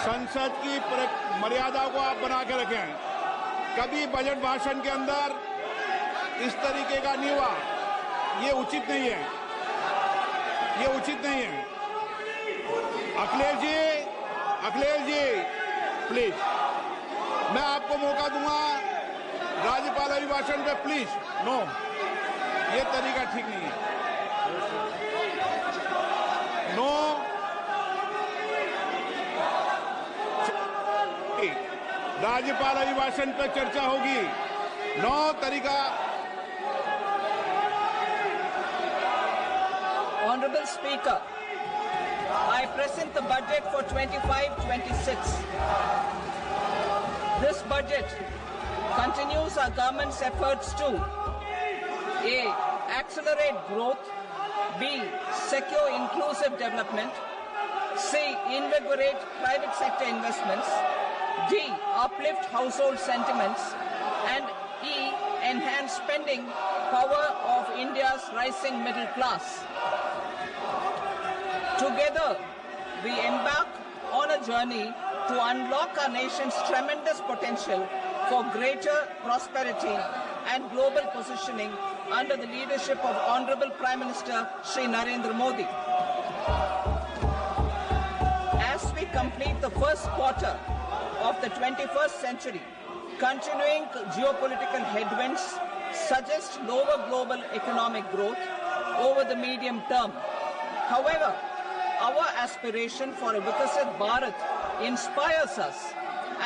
संसद की मर्यादा को आप बना के रखें। कभी बजट भाषण के अंदर इस तरीके का नहीं हुआ, ये उचित नहीं है, ये उचित नहीं है। अखिलेश जी प्लीज, मैं आपको मौका दूंगा राज्यपाल अभिभाषण पे, प्लीज। नो, ये तरीका ठीक नहीं है। नो, राज्यपाल अभिभाषण पर चर्चा होगी। नो तरीका। Honorable Speaker, I present the budget for 25-26. This budget continues our government's efforts to A. Accelerate growth, B. Secure inclusive development, C. Invigorate private sector investments, D. Uplift household sentiments, and E. Enhance spending power of India's rising middle class. Together, we embark on a journey to unlock our nation's tremendous potential for greater prosperity and global positioning under the leadership of Honorable Prime Minister Shri Narendra Modi. As we complete the first quarter of the 21st century, continuing geopolitical headwinds suggest lower global economic growth over the medium term. However, our aspiration for a Vikasit Bharat inspires us,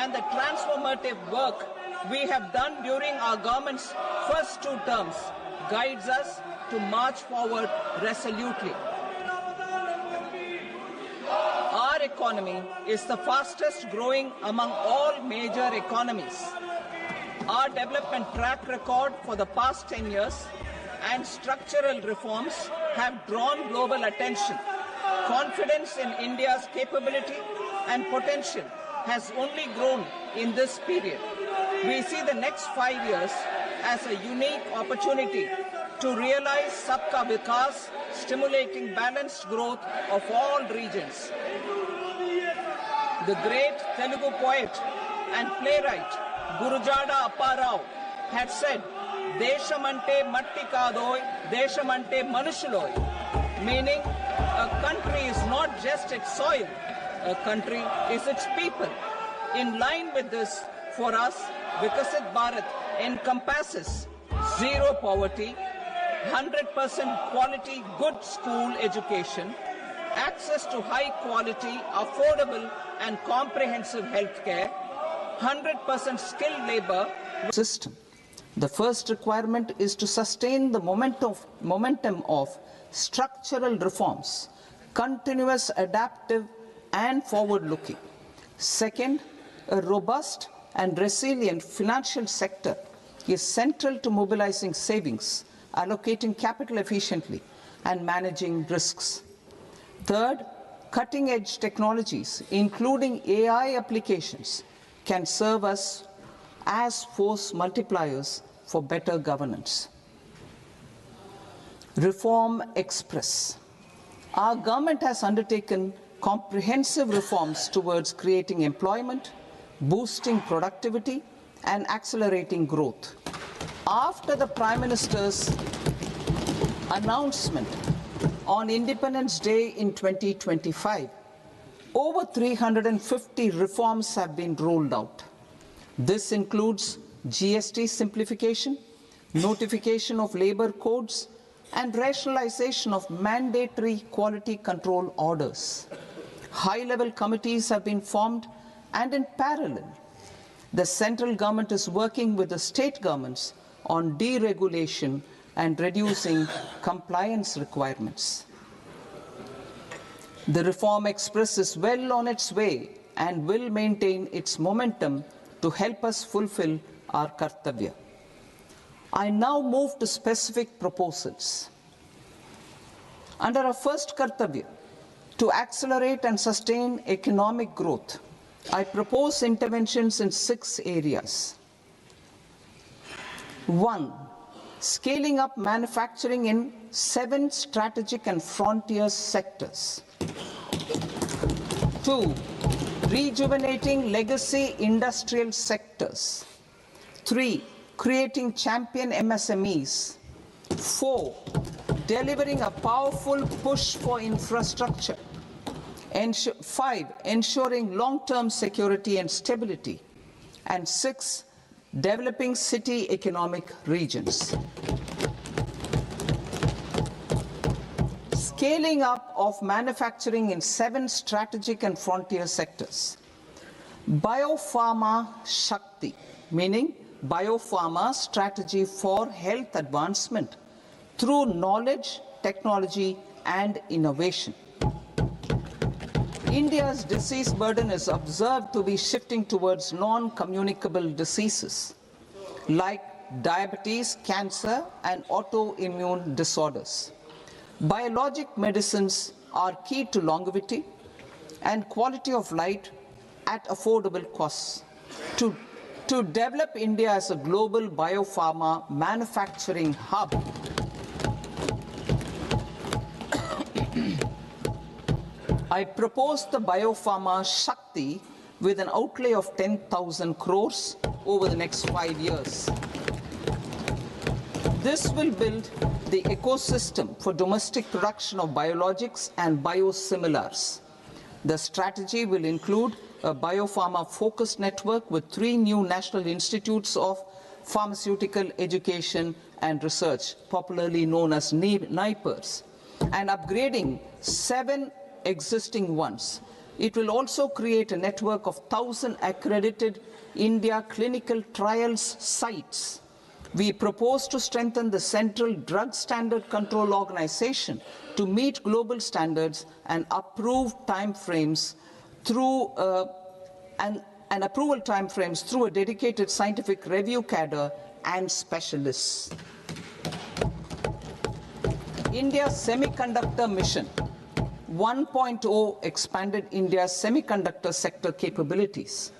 and the transformative work we have done during our government's first 2 terms guides us to march forward resolutely. Our economy is the fastest growing among all major economies. Our development track record for the past 10 years and structural reforms have drawn global attention. Confidence in India's capability and potential has only grown in this period. We see the next 5 years as a unique opportunity to realize Sabka Vikas, stimulating balanced growth of all regions. The great Telugu poet and playwright Gurujada Apparao had said, "Deshamante matti kadoy, deshamante manushuloy," meaning a country is not just its soil, a country is its people. In line with this, for us, Vikasit Bharat encompasses zero poverty, 100% quality good school education, access to high quality, affordable and comprehensive health care, 100% skilled labor system. The first requirement is to sustain the momentum of structural reforms, continuous, adaptive and forward-looking. Second, a robust and resilient financial sector is central to mobilizing savings, allocating capital efficiently and managing risks. Third, cutting-edge technologies, including AI applications, can serve us as force multipliers for better governance. Reform Express. Our government has undertaken comprehensive reforms towards creating employment, boosting productivity, and accelerating growth. After the Prime Minister's announcement on Independence Day in 2025, over 350 reforms have been rolled out. This includes GST simplification, notification of labor codes, and rationalization of mandatory quality control orders. High-level committees have been formed, and in parallel, the central government is working with the state governments on deregulation and reducing compliance requirements. The Reform Express is well on its way and will maintain its momentum to help us fulfill our kartavya. I now move to specific proposals. Under our first kartavya, to accelerate and sustain economic growth, I propose interventions in 6 areas. 1. Scaling up manufacturing in 7 strategic and frontier sectors. 2. rejuvenating legacy industrial sectors. 3. Creating champion MSMEs. 4. Delivering a powerful push for infrastructure. 5. Ensuring long-term security and stability. And 6. Developing city economic regions. Scaling up of manufacturing in 7 strategic and frontier sectors. Biopharma Shakti, meaning biopharma strategy for health advancement through knowledge, technology, and innovation. India's disease burden is observed to be shifting towards non-communicable diseases like diabetes, cancer, and autoimmune disorders. Biologic medicines are key to longevity and quality of life at affordable costs. To develop India as a global biopharma manufacturing hub, I propose the Biopharma Shakti with an outlay of 10,000 crores over the next 5 years. This will build the ecosystem for domestic production of biologics and biosimilars. The strategy will include a biopharma-focused network with 3 new national institutes of pharmaceutical education and research, popularly known as NIPERs, and upgrading 7 existing ones. It will also create a network of 1,000 accredited India clinical trials sites. We propose to strengthen the Central Drug Standard Control Organization to meet global standards and approve timeframes through approval timeframes through a dedicated scientific review cadre and specialists. India's semiconductor mission 1.0 expanded India's semiconductor sector capabilities.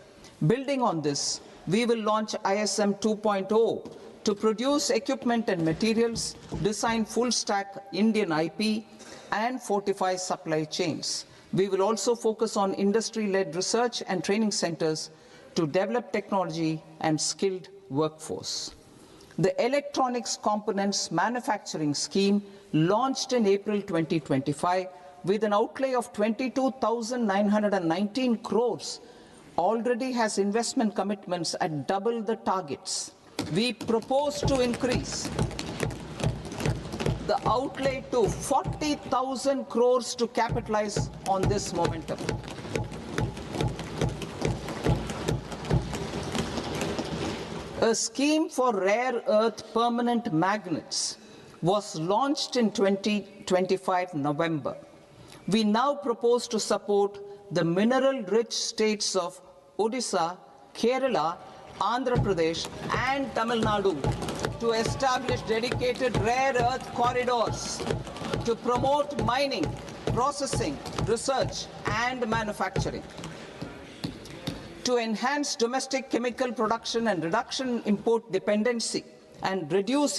Building on this, we will launch ISM 2.0 to produce equipment and materials, design full-stack Indian IP, and fortify supply chains. We will also focus on industry-led research and training centers to develop technology and skilled workforce. The Electronics Components Manufacturing Scheme, launched in April 2025 with an outlay of 22,919 crores, already has investment commitments at double the targets. We propose to increase the outlay to 40,000 crores to capitalize on this momentum. A scheme for rare earth permanent magnets was launched in 2025 November. We now propose to support the mineral-rich states of Odisha, Kerala, Andhra Pradesh, and Tamil Nadu to establish dedicated rare earth corridors to promote mining, processing, research, and manufacturing. To enhance domestic chemical production and reduce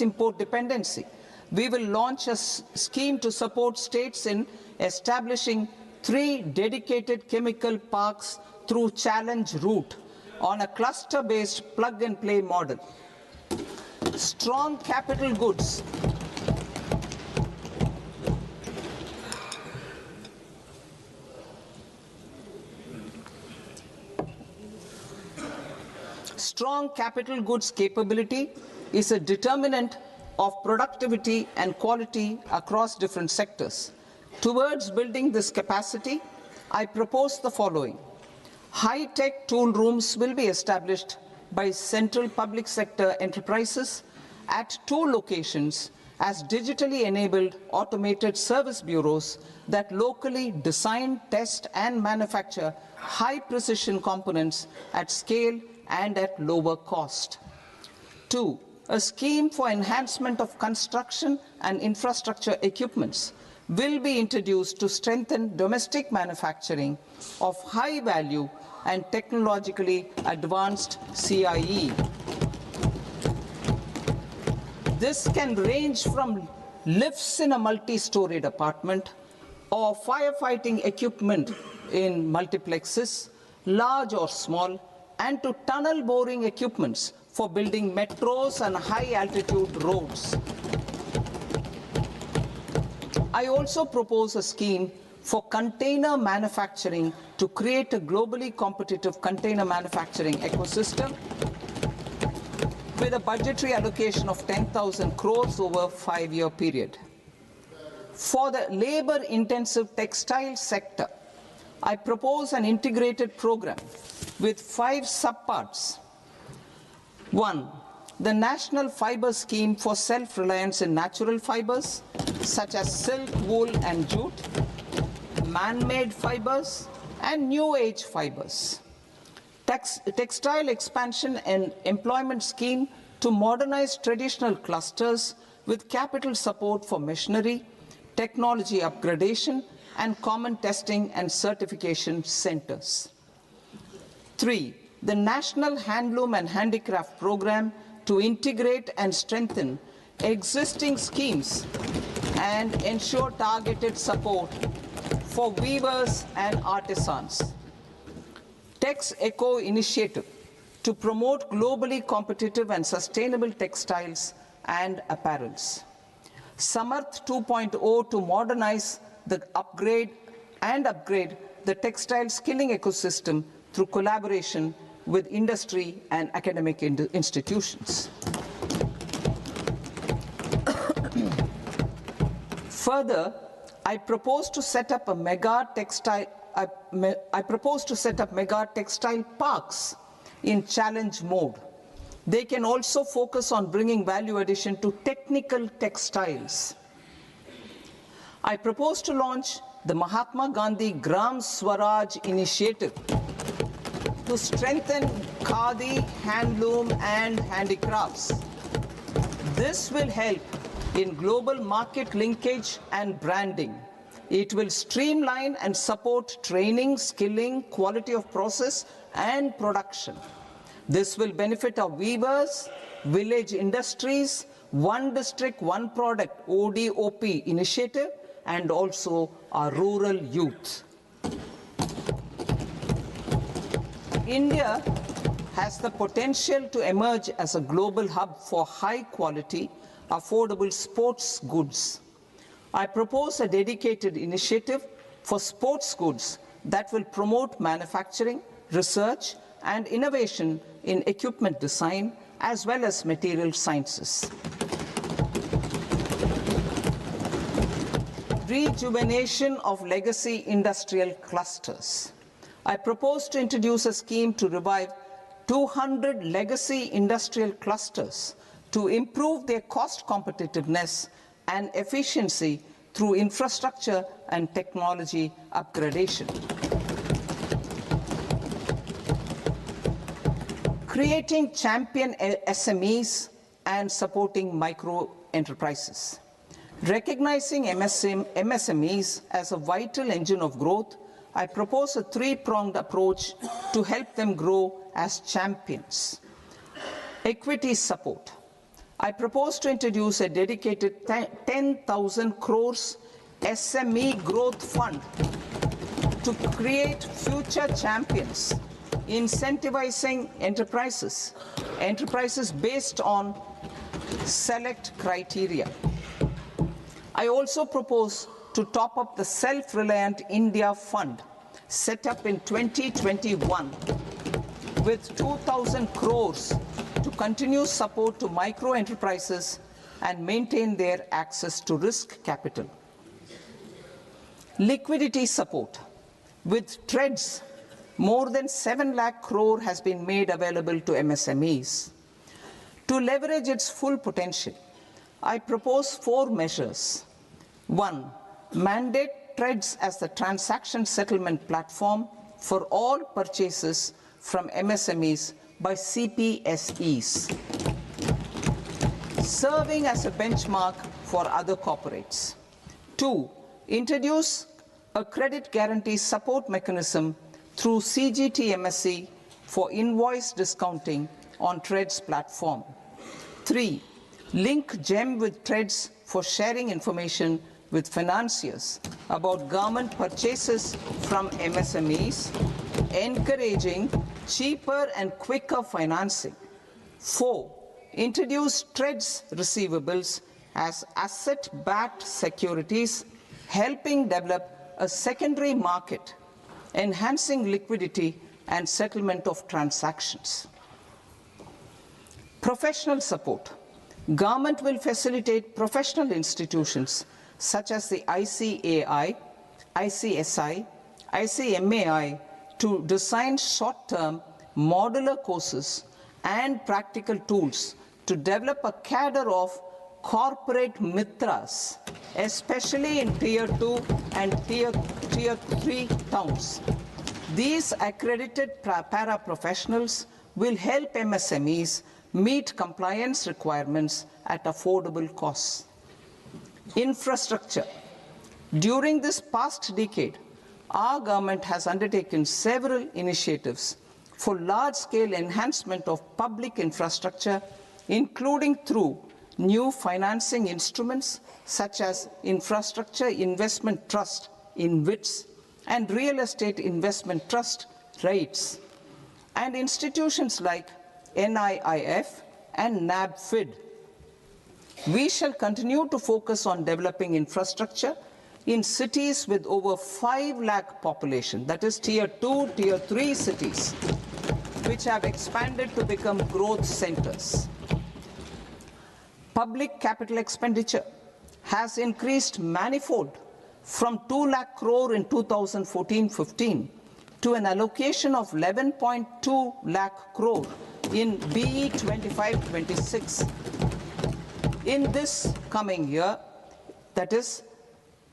import dependency, we will launch a scheme to support states in establishing 3 dedicated chemical parks through challenge route on a cluster-based plug-and-play model. Strong capital goods. Strong capital goods capability is a determinant of productivity and quality across different sectors. Towards building this capacity, I propose the following. High-tech tool rooms will be established by central public sector enterprises at 2 locations as digitally enabled automated service bureaus that locally design, test, and manufacture high-precision components at scale and at lower cost. 2. A scheme for enhancement of construction and infrastructure equipments will be introduced to strengthen domestic manufacturing of high value and technologically advanced CIE. This can range from lifts in a multi-storied apartment or firefighting equipment in multiplexes large or small, and to tunnel boring equipments for building metros and high-altitude roads. I also propose a scheme for container manufacturing to create a globally competitive container manufacturing ecosystem with a budgetary allocation of 10,000 crores over a 5-year period. For the labor-intensive textile sector, I propose an integrated program with 5 subparts. 1. The National Fiber Scheme for self-reliance in natural fibers, such as silk, wool, and jute, man-made fibers, and new age fibers. Textile expansion and employment scheme to modernize traditional clusters with capital support for machinery, technology upgradation, and common testing and certification centers. 3. The National Handloom and Handicraft Program to integrate and strengthen existing schemes and ensure targeted support for weavers and artisans. Tex Eco Initiative to promote globally competitive and sustainable textiles and apparels. Samarth 2.0 to modernize the upgrade the textile skilling ecosystem through collaboration with industry and academic institutions. Further, I propose to set up mega textile parks in challenge mode. They can also focus on bringing value addition to technical textiles. I propose to launch the Mahatma Gandhi Gram Swaraj initiative to strengthen khadi, handloom, and handicrafts. This will help in global market linkage and branding. It will streamline and support training, skilling, quality of process, and production. This will benefit our weavers, village industries, One District, One Product ODOP initiative, and also our rural youth. India has the potential to emerge as a global hub for high quality, affordable sports goods. I propose a dedicated initiative for sports goods that will promote manufacturing, research, and innovation in equipment design as well as material sciences. Rejuvenation of legacy industrial clusters. I propose to introduce a scheme to revive 200 legacy industrial clusters to improve their cost competitiveness and efficiency through infrastructure and technology upgradation. Creating champion SMEs and supporting micro enterprises. Recognizing MSMEs as a vital engine of growth, I propose a 3-pronged approach to help them grow as champions. Equity support. I propose to introduce a dedicated 10,000 crores SME growth fund to create future champions, incentivizing enterprises based on select criteria. I also propose to top up the Self-Reliant India Fund set up in 2021 with 2,000 crores to continue support to micro enterprises and maintain their access to risk capital. Liquidity support. With TREDS, more than 7 lakh crore has been made available to MSMEs. To leverage its full potential, I propose 4 measures. 1. Mandate TREDS as the transaction settlement platform for all purchases from MSMEs by CPSEs, serving as a benchmark for other corporates. 2. Introduce a credit guarantee support mechanism through CGTMSE for invoice discounting on TREDS platform. 3. Link GEM with TREDS for sharing information with financiers about government purchases from MSMEs, encouraging cheaper and quicker financing. 4. Introduce TREDS receivables as asset-backed securities, helping develop a secondary market, enhancing liquidity and settlement of transactions. Professional support. Government will facilitate professional institutions such as the ICAI, ICSI, ICMAI to design short-term modular courses and practical tools to develop a cadre of corporate mitras, especially in Tier 2 and Tier 3 towns. These accredited para-professionals will help MSMEs meet compliance requirements at affordable costs. Infrastructure. During this past decade, our government has undertaken several initiatives for large-scale enhancement of public infrastructure, including through new financing instruments such as Infrastructure Investment Trust (InvITs) and Real Estate Investment Trust (REITs), and institutions like NIIF and NABFID. We shall continue to focus on developing infrastructure in cities with over 5 lakh population, that is Tier 2, Tier 3 cities, which have expanded to become growth centers. Public capital expenditure has increased manifold from 2 lakh crore in 2014-15 to an allocation of 11.2 lakh crore in BE 25-26. In this coming year, that is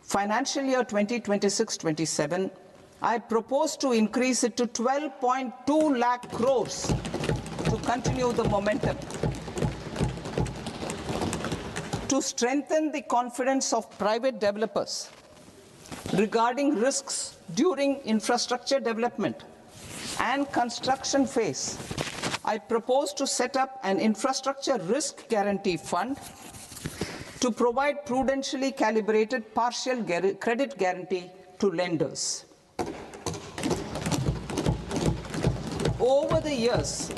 financial year 2026-27, I propose to increase it to 12.2 lakh crores to continue the momentum. To strengthen the confidence of private developers regarding risks during infrastructure development and construction phase, I propose to set up an infrastructure risk guarantee fund to provide prudentially calibrated partial credit guarantee to lenders. Over the years,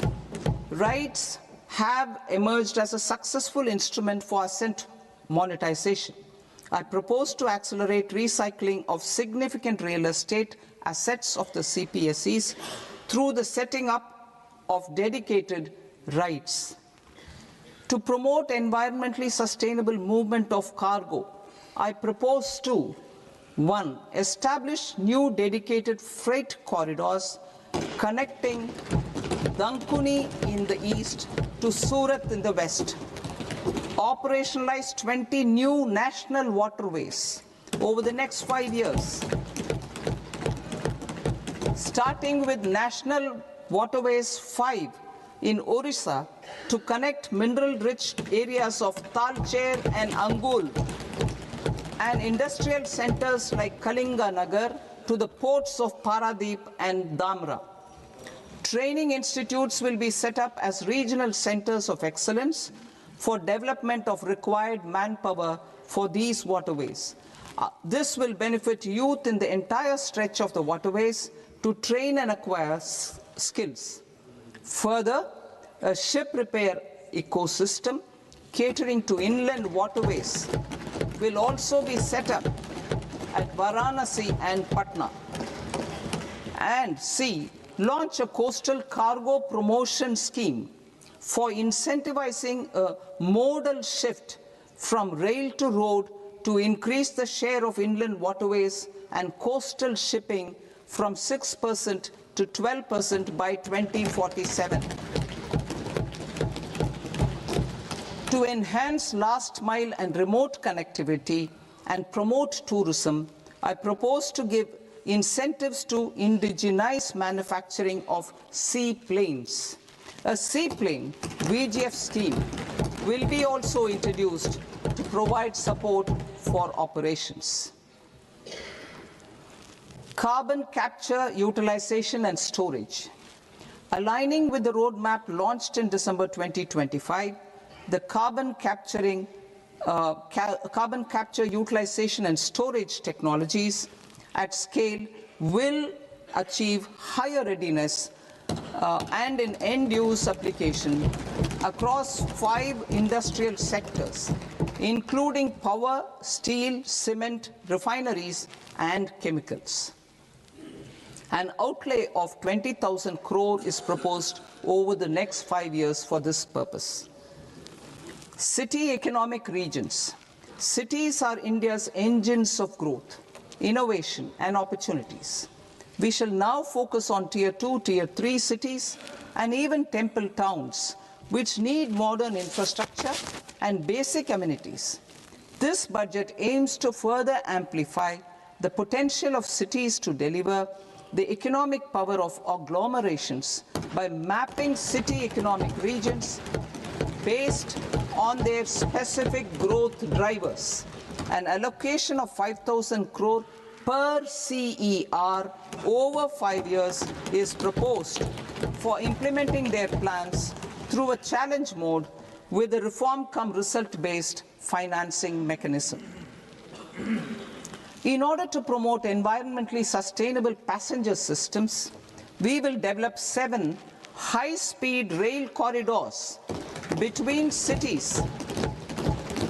REITs have emerged as a successful instrument for asset monetization. I propose to accelerate recycling of significant real estate assets of the CPSEs through the setting up of dedicated REITs. To promote environmentally sustainable movement of cargo, I propose to 1. Establish new dedicated freight corridors connecting Dankuni in the east to Surat in the west. Operationalize 20 new national waterways over the next 5 years, starting with National Waterways 5 in Orissa to connect mineral-rich areas of Talcher and Angul and industrial centers like Kalinga Nagar to the ports of Paradeep and Dhamra. Training institutes will be set up as regional centers of excellence for development of required manpower for these waterways. This will benefit youth in the entire stretch of the waterways to train and acquire skills. Further, a ship repair ecosystem catering to inland waterways will also be set up at Varanasi and Patna. And C, launch a coastal cargo promotion scheme for incentivizing a modal shift from rail to road to increase the share of inland waterways and coastal shipping from 6% to 12% by 2047. To enhance last mile and remote connectivity and promote tourism, I propose to give incentives to indigenize manufacturing of seaplanes. A seaplane VGF scheme will be also introduced to provide support for operations. Carbon capture, utilization and storage. Aligning with the roadmap launched in December 2025, the carbon capturing carbon capture, utilization and storage technologies at scale will achieve higher readiness and an end-use application across 5 industrial sectors, including power, steel, cement, refineries, and chemicals. An outlay of 20,000 crore is proposed over the next 5 years for this purpose. City economic regions. Cities are India's engines of growth, innovation, and opportunities. We shall now focus on Tier 2, Tier 3 cities, and even temple towns, which need modern infrastructure and basic amenities. This budget aims to further amplify the potential of cities to deliver the economic power of agglomerations by mapping city economic regions based on their specific growth drivers. An allocation of 5,000 crore per CER over 5 years is proposed for implementing their plans through a challenge mode with a reform-cum-result-based financing mechanism. In order to promote environmentally sustainable passenger systems, we will develop 7 high-speed rail corridors between cities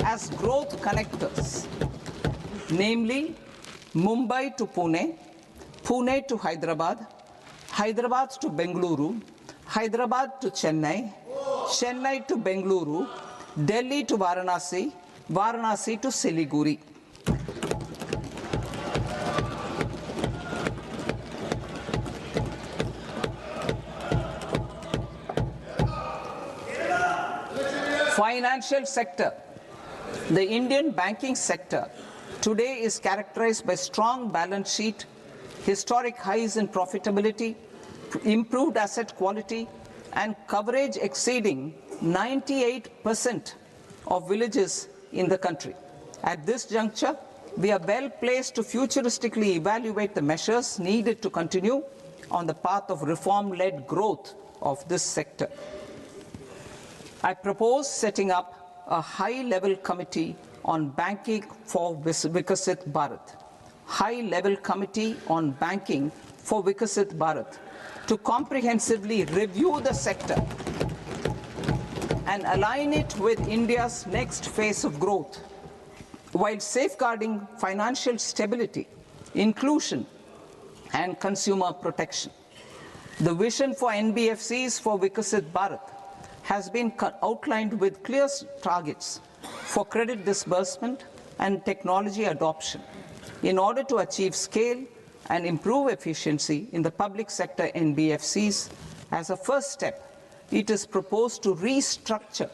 as growth connectors, namely Mumbai to Pune, Pune to Hyderabad, Hyderabad to Bengaluru, Hyderabad to Chennai, Chennai to Bengaluru, Delhi to Varanasi, Varanasi to Siliguri. Financial sector. The Indian banking sector today is characterized by strong balance sheet, historic highs in profitability, improved asset quality, and coverage exceeding 98% of villages in the country. At this juncture, we are well placed to futuristically evaluate the measures needed to continue on the path of reform-led growth of this sector. I propose setting up a high-level committee on banking for Vikasit Bharat. High-level committee on banking for Vikasit Bharat to comprehensively review the sector and align it with India's next phase of growth, while safeguarding financial stability, inclusion, and consumer protection. The vision for NBFCs for Vikasit Bharat has been outlined with clear targets for credit disbursement and technology adoption in order to achieve scale and improve efficiency in the public sector NBFCs. As a first step, it is proposed to restructure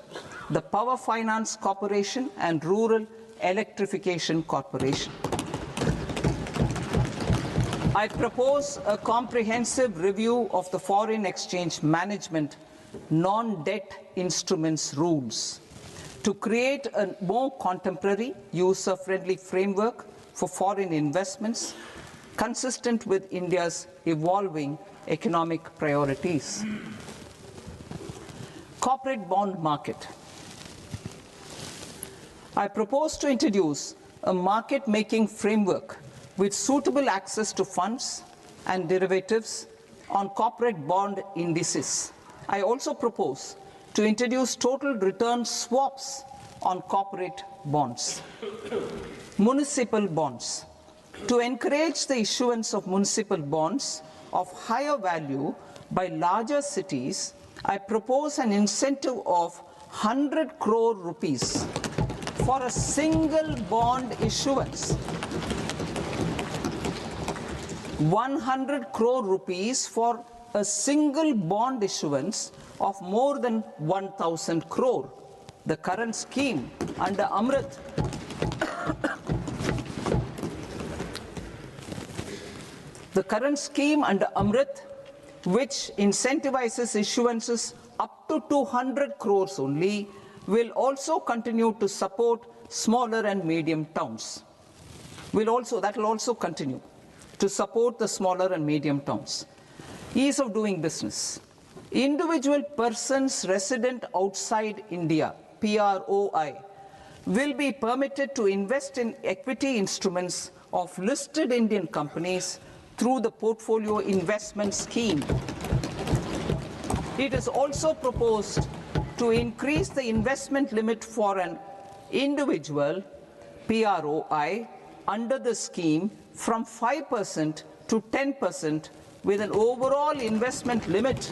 the Power Finance Corporation and Rural Electrification Corporation. I propose a comprehensive review of the foreign exchange management non-debt instruments rules to create a more contemporary, user-friendly framework for foreign investments consistent with India's evolving economic priorities. Corporate bond market. I propose to introduce a market-making framework with suitable access to funds and derivatives on corporate bond indices. I also propose to introduce total return swaps on corporate bonds. Municipal bonds. To encourage the issuance of municipal bonds of higher value by larger cities, I propose an incentive of 100 crore rupees for a single bond issuance. 100 crore rupees for a single bond issuance of more than 1,000 crore. The current scheme under Amrit which incentivizes issuances up to 200 crores only, will also continue to support smaller and medium towns. That will also continue to support the smaller and medium towns. Ease of doing business. Individual persons resident outside India, PROI, will be permitted to invest in equity instruments of listed Indian companies through the Portfolio Investment Scheme. It is also proposed to increase the investment limit for an individual PROI under the scheme from 5% to 10%, with an overall investment limit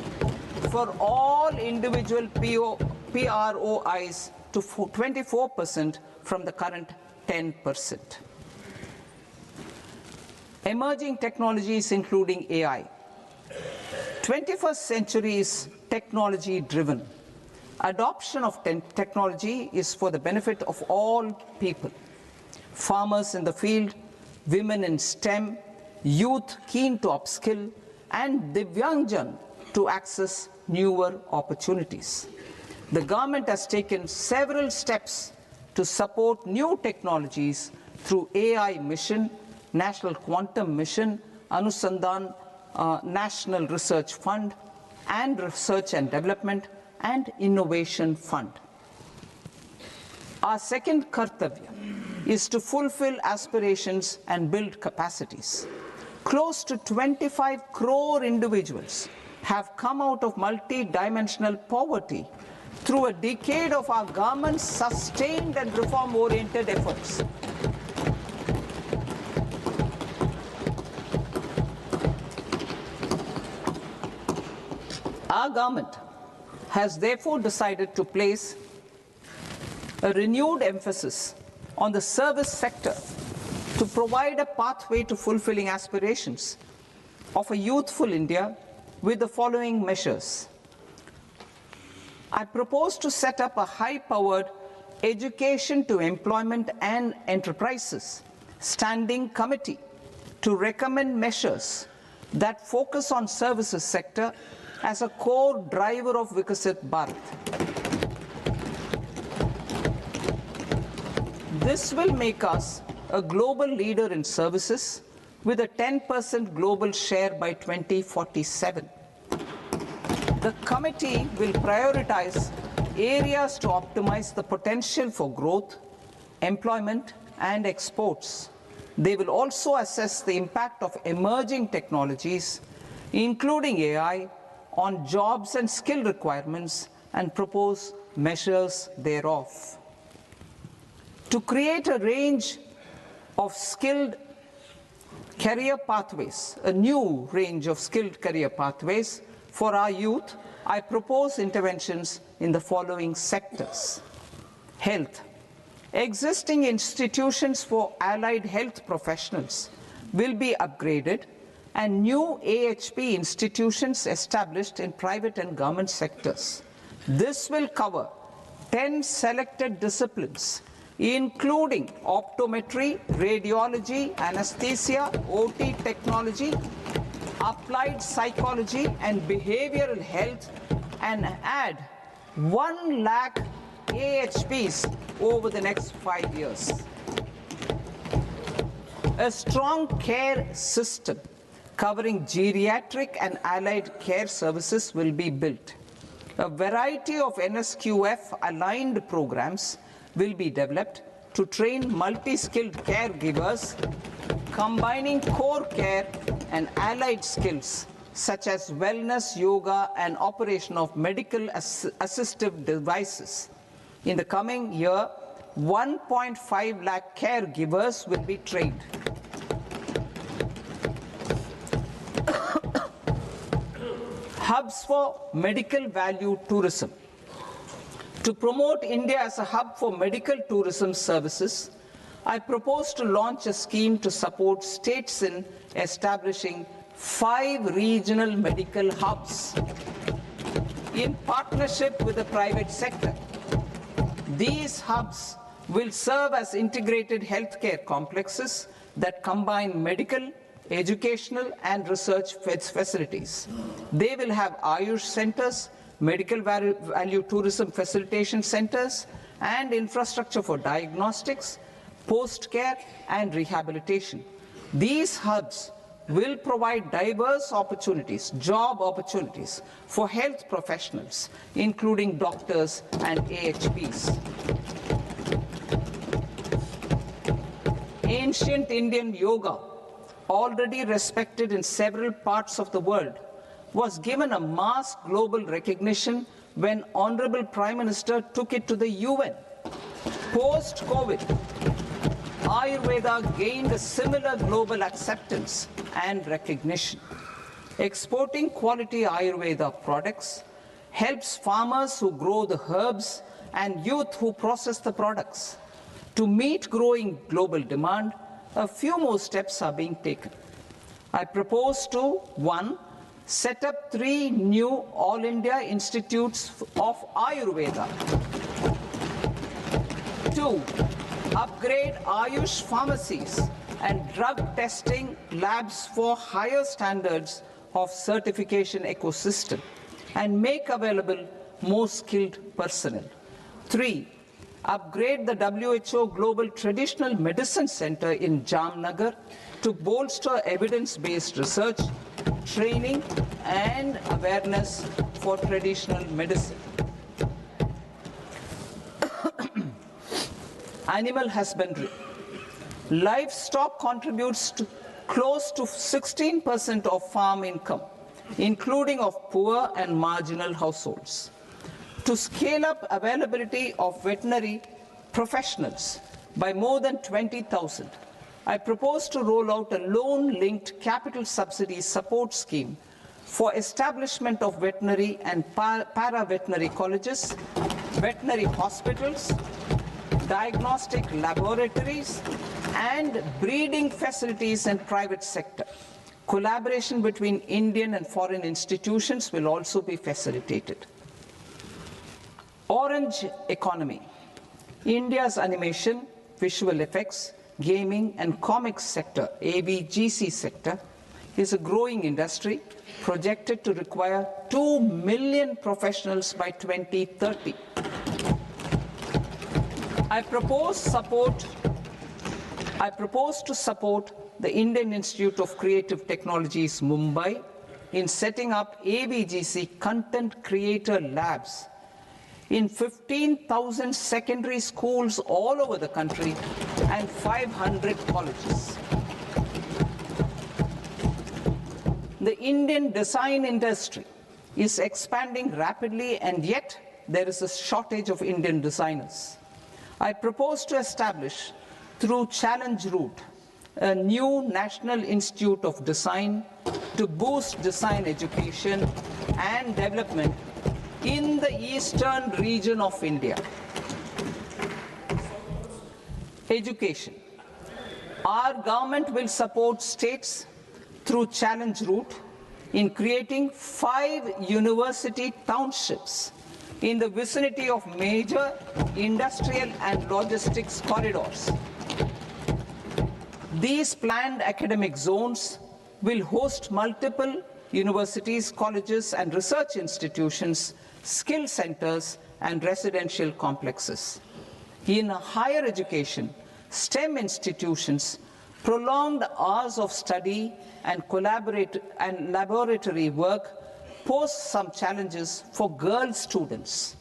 for all individual PROIs to 24% from the current 10%. Emerging technologies including AI. 21st century is technology-driven. Adoption of technology is for the benefit of all people. Farmers in the field, women in STEM, youth keen to upskill, and Divyangjan to access newer opportunities. The government has taken several steps to support new technologies through AI Mission, National Quantum Mission, Anusandhan National Research Fund, and Research and Development and Innovation Fund. Our second kartavya is to fulfill aspirations and build capacities. Close to 25 crore individuals have come out of multi-dimensional poverty through a decade of our government's sustained and reform-oriented efforts. Our government has therefore decided to place a renewed emphasis on the service sector to provide a pathway to fulfilling aspirations of a youthful India with the following measures. I propose to set up a high-powered Education to Employment and Enterprises Standing Committee to recommend measures that focus on services sector as a core driver of Vikasit Bharat. This will make us a global leader in services with a 10% global share by 2047. The committee will prioritize areas to optimize the potential for growth, employment, and exports. They will also assess the impact of emerging technologies, including AI, on jobs and skill requirements and propose measures thereof. To create a range of skilled career pathways, a new range of skilled career pathways for our youth, I propose interventions in the following sectors. Health. Existing institutions for allied health professionals will be upgraded and new AHP institutions established in private and government sectors. This will cover 10 selected disciplines, including optometry, radiology, anesthesia, OT technology, applied psychology and behavioral health, and add 1 lakh AHPs over the next 5 years. A strong care system covering geriatric and allied care services will be built. A variety of NSQF-aligned programs will be developed to train multi-skilled caregivers, combining core care and allied skills such as wellness, yoga, and operation of medical assistive devices. In the coming year, 1.5 lakh caregivers will be trained. Hubs for medical value tourism. To promote India as a hub for medical tourism services, I propose to launch a scheme to support states in establishing 5 regional medical hubs in partnership with the private sector. These hubs will serve as integrated healthcare complexes that combine medical, educational, and research facilities. They will have Ayush centers, medical value tourism facilitation centers, and infrastructure for diagnostics, post-care, and rehabilitation. These hubs will provide diverse opportunities, job opportunities for health professionals, including doctors and AHPs. Ancient Indian yoga, already respected in several parts of the world, was given a mass global recognition when Honorable Prime Minister took it to the UN. Post-COVID, Ayurveda gained a similar global acceptance and recognition. Exporting quality Ayurveda products helps farmers who grow the herbs and youth who process the products. To meet growing global demand, a few more steps are being taken. I propose to 1. Set up 3 new All India Institutes of Ayurveda. 2. Upgrade Ayush pharmacies and drug testing labs for higher standards of certification ecosystem and make available more skilled personnel. 3. Upgrade the WHO Global Traditional Medicine Center in Jamnagar to bolster evidence-based research, training and awareness for traditional medicine. Animal husbandry. Livestock contributes to close to 16% of farm income, including of poor and marginal households. To scale up availability of veterinary professionals by more than 20,000, I propose to roll out a loan-linked capital subsidy support scheme for establishment of veterinary and para-veterinary colleges, veterinary hospitals, diagnostic laboratories, and breeding facilities in private sector. Collaboration between Indian and foreign institutions will also be facilitated. Orange economy. India's animation, visual effects, gaming and comics sector, AVGC sector, is a growing industry projected to require 2 million professionals by 2030. I propose to support the Indian Institute of Creative Technologies, Mumbai, in setting up AVGC content creator labs in 15,000 secondary schools all over the country and 500 colleges. The Indian design industry is expanding rapidly, and yet there is a shortage of Indian designers. I propose to establish, through Challenge Route, a new National Institute of Design to boost design education and development in the eastern region of India. Education. Our government will support states through Challenge Route in creating 5 university townships in the vicinity of major industrial and logistics corridors. These planned academic zones will host multiple universities, colleges and research institutions, skill centers and residential complexes. In higher education, STEM institutions, prolonged hours of study and laboratory work pose some challenges for girl students.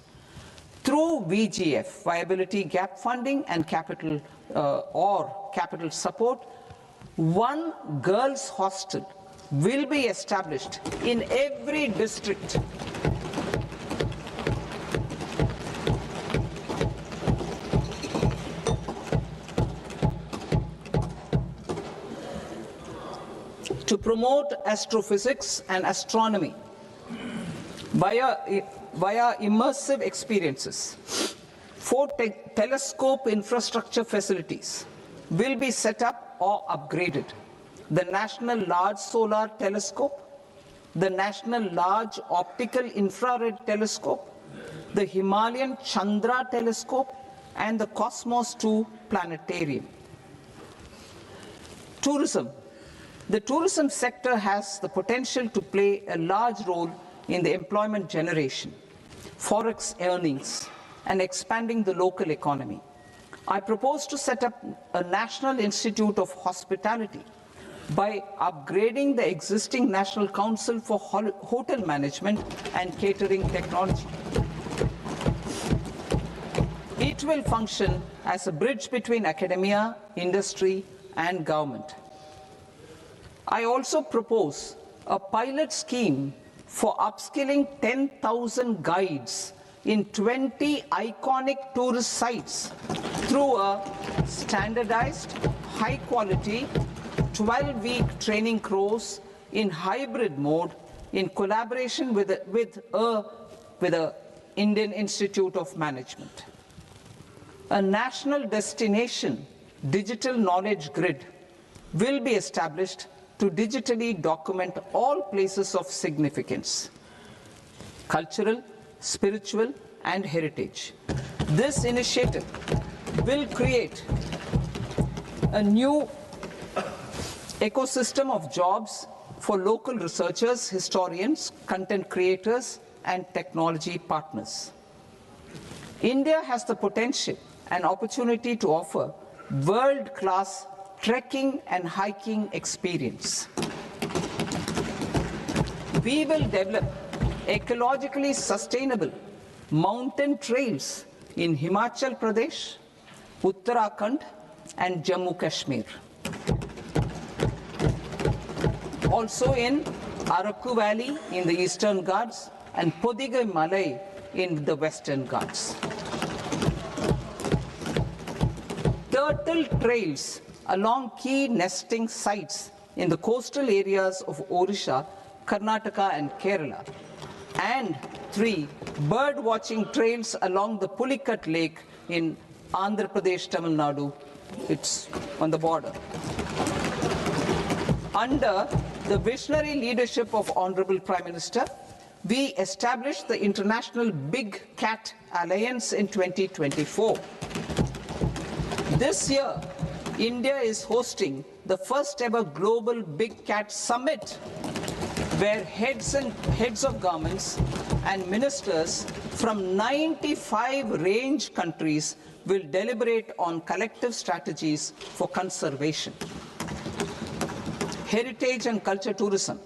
Through VGF, viability gap funding and capital support, 1 girls' hostel will be established in every district. To promote astrophysics and astronomy via immersive experiences, 4 telescope infrastructure facilities will be set up or upgraded. The National Large Solar Telescope, the National Large Optical Infrared Telescope, the Himalayan Chandra Telescope, and the Cosmos 2 Planetarium. Tourism. The tourism sector has the potential to play a large role in the employment generation, forex earnings, and expanding the local economy. I propose to set up a National Institute of Hospitality by upgrading the existing National Council for Hotel Management and Catering Technology. It will function as a bridge between academia, industry, and government. I also propose a pilot scheme for upskilling 10,000 guides in 20 iconic tourist sites through a standardized, high-quality, 12-week training course in hybrid mode in collaboration with the Indian Institute of Management. A national destination digital knowledge grid will be established to digitally document all places of significance, cultural, spiritual, and heritage. This initiative will create a new ecosystem of jobs for local researchers, historians, content creators, and technology partners. India has the potential and opportunity to offer world-class trekking and hiking experience. We will develop ecologically sustainable mountain trails in Himachal Pradesh, Uttarakhand, and Jammu Kashmir. Also in Araku Valley in the Eastern Ghats and Podigai Malai in the Western Ghats. Turtle trails along key nesting sites in the coastal areas of Odisha, Karnataka, and Kerala. And 3 bird watching trails along the Pulikat Lake in Andhra Pradesh, Tamil Nadu. It's on the border. Under the visionary leadership of Honorable Prime Minister, we established the International Big Cat Alliance in 2024. This year, India is hosting the first ever Global Big Cat Summit, where heads of governments and ministers from 95 range countries will deliberate on collective strategies for conservation. Heritage and culture tourism.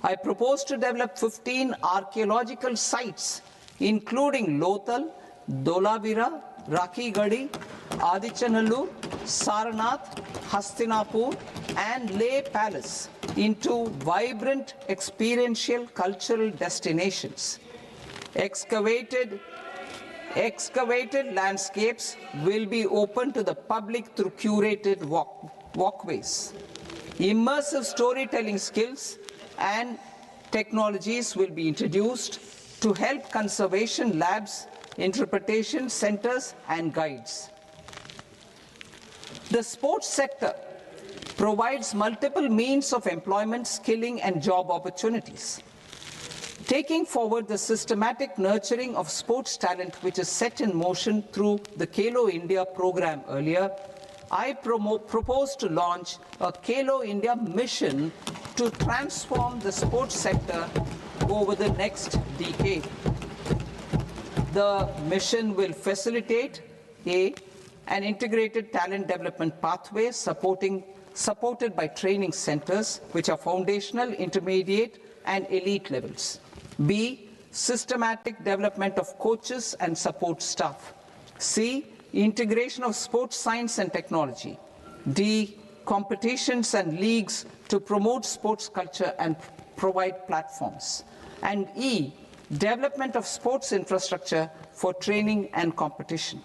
I propose to develop 15 archaeological sites, including Lothal, Dolavira, Rakhi Gadi, Adichanallur, Saranath, Hastinapur, and Leh Palace into vibrant experiential cultural destinations. Excavated landscapes will be open to the public through curated walkways. Immersive storytelling skills and technologies will be introduced to help conservation labs, interpretation centers, and guides. The sports sector provides multiple means of employment, skilling, and job opportunities. Taking forward the systematic nurturing of sports talent, which is set in motion through the Khelo India program earlier, I propose to launch a Khelo India mission to transform the sports sector over the next decade. The mission will facilitate an integrated talent development pathway supported by training centers, which are foundational, intermediate, and elite levels. B, systematic development of coaches and support staff. C, integration of sports science and technology. D, competitions and leagues to promote sports culture and provide platforms. And E, development of sports infrastructure for training and competition.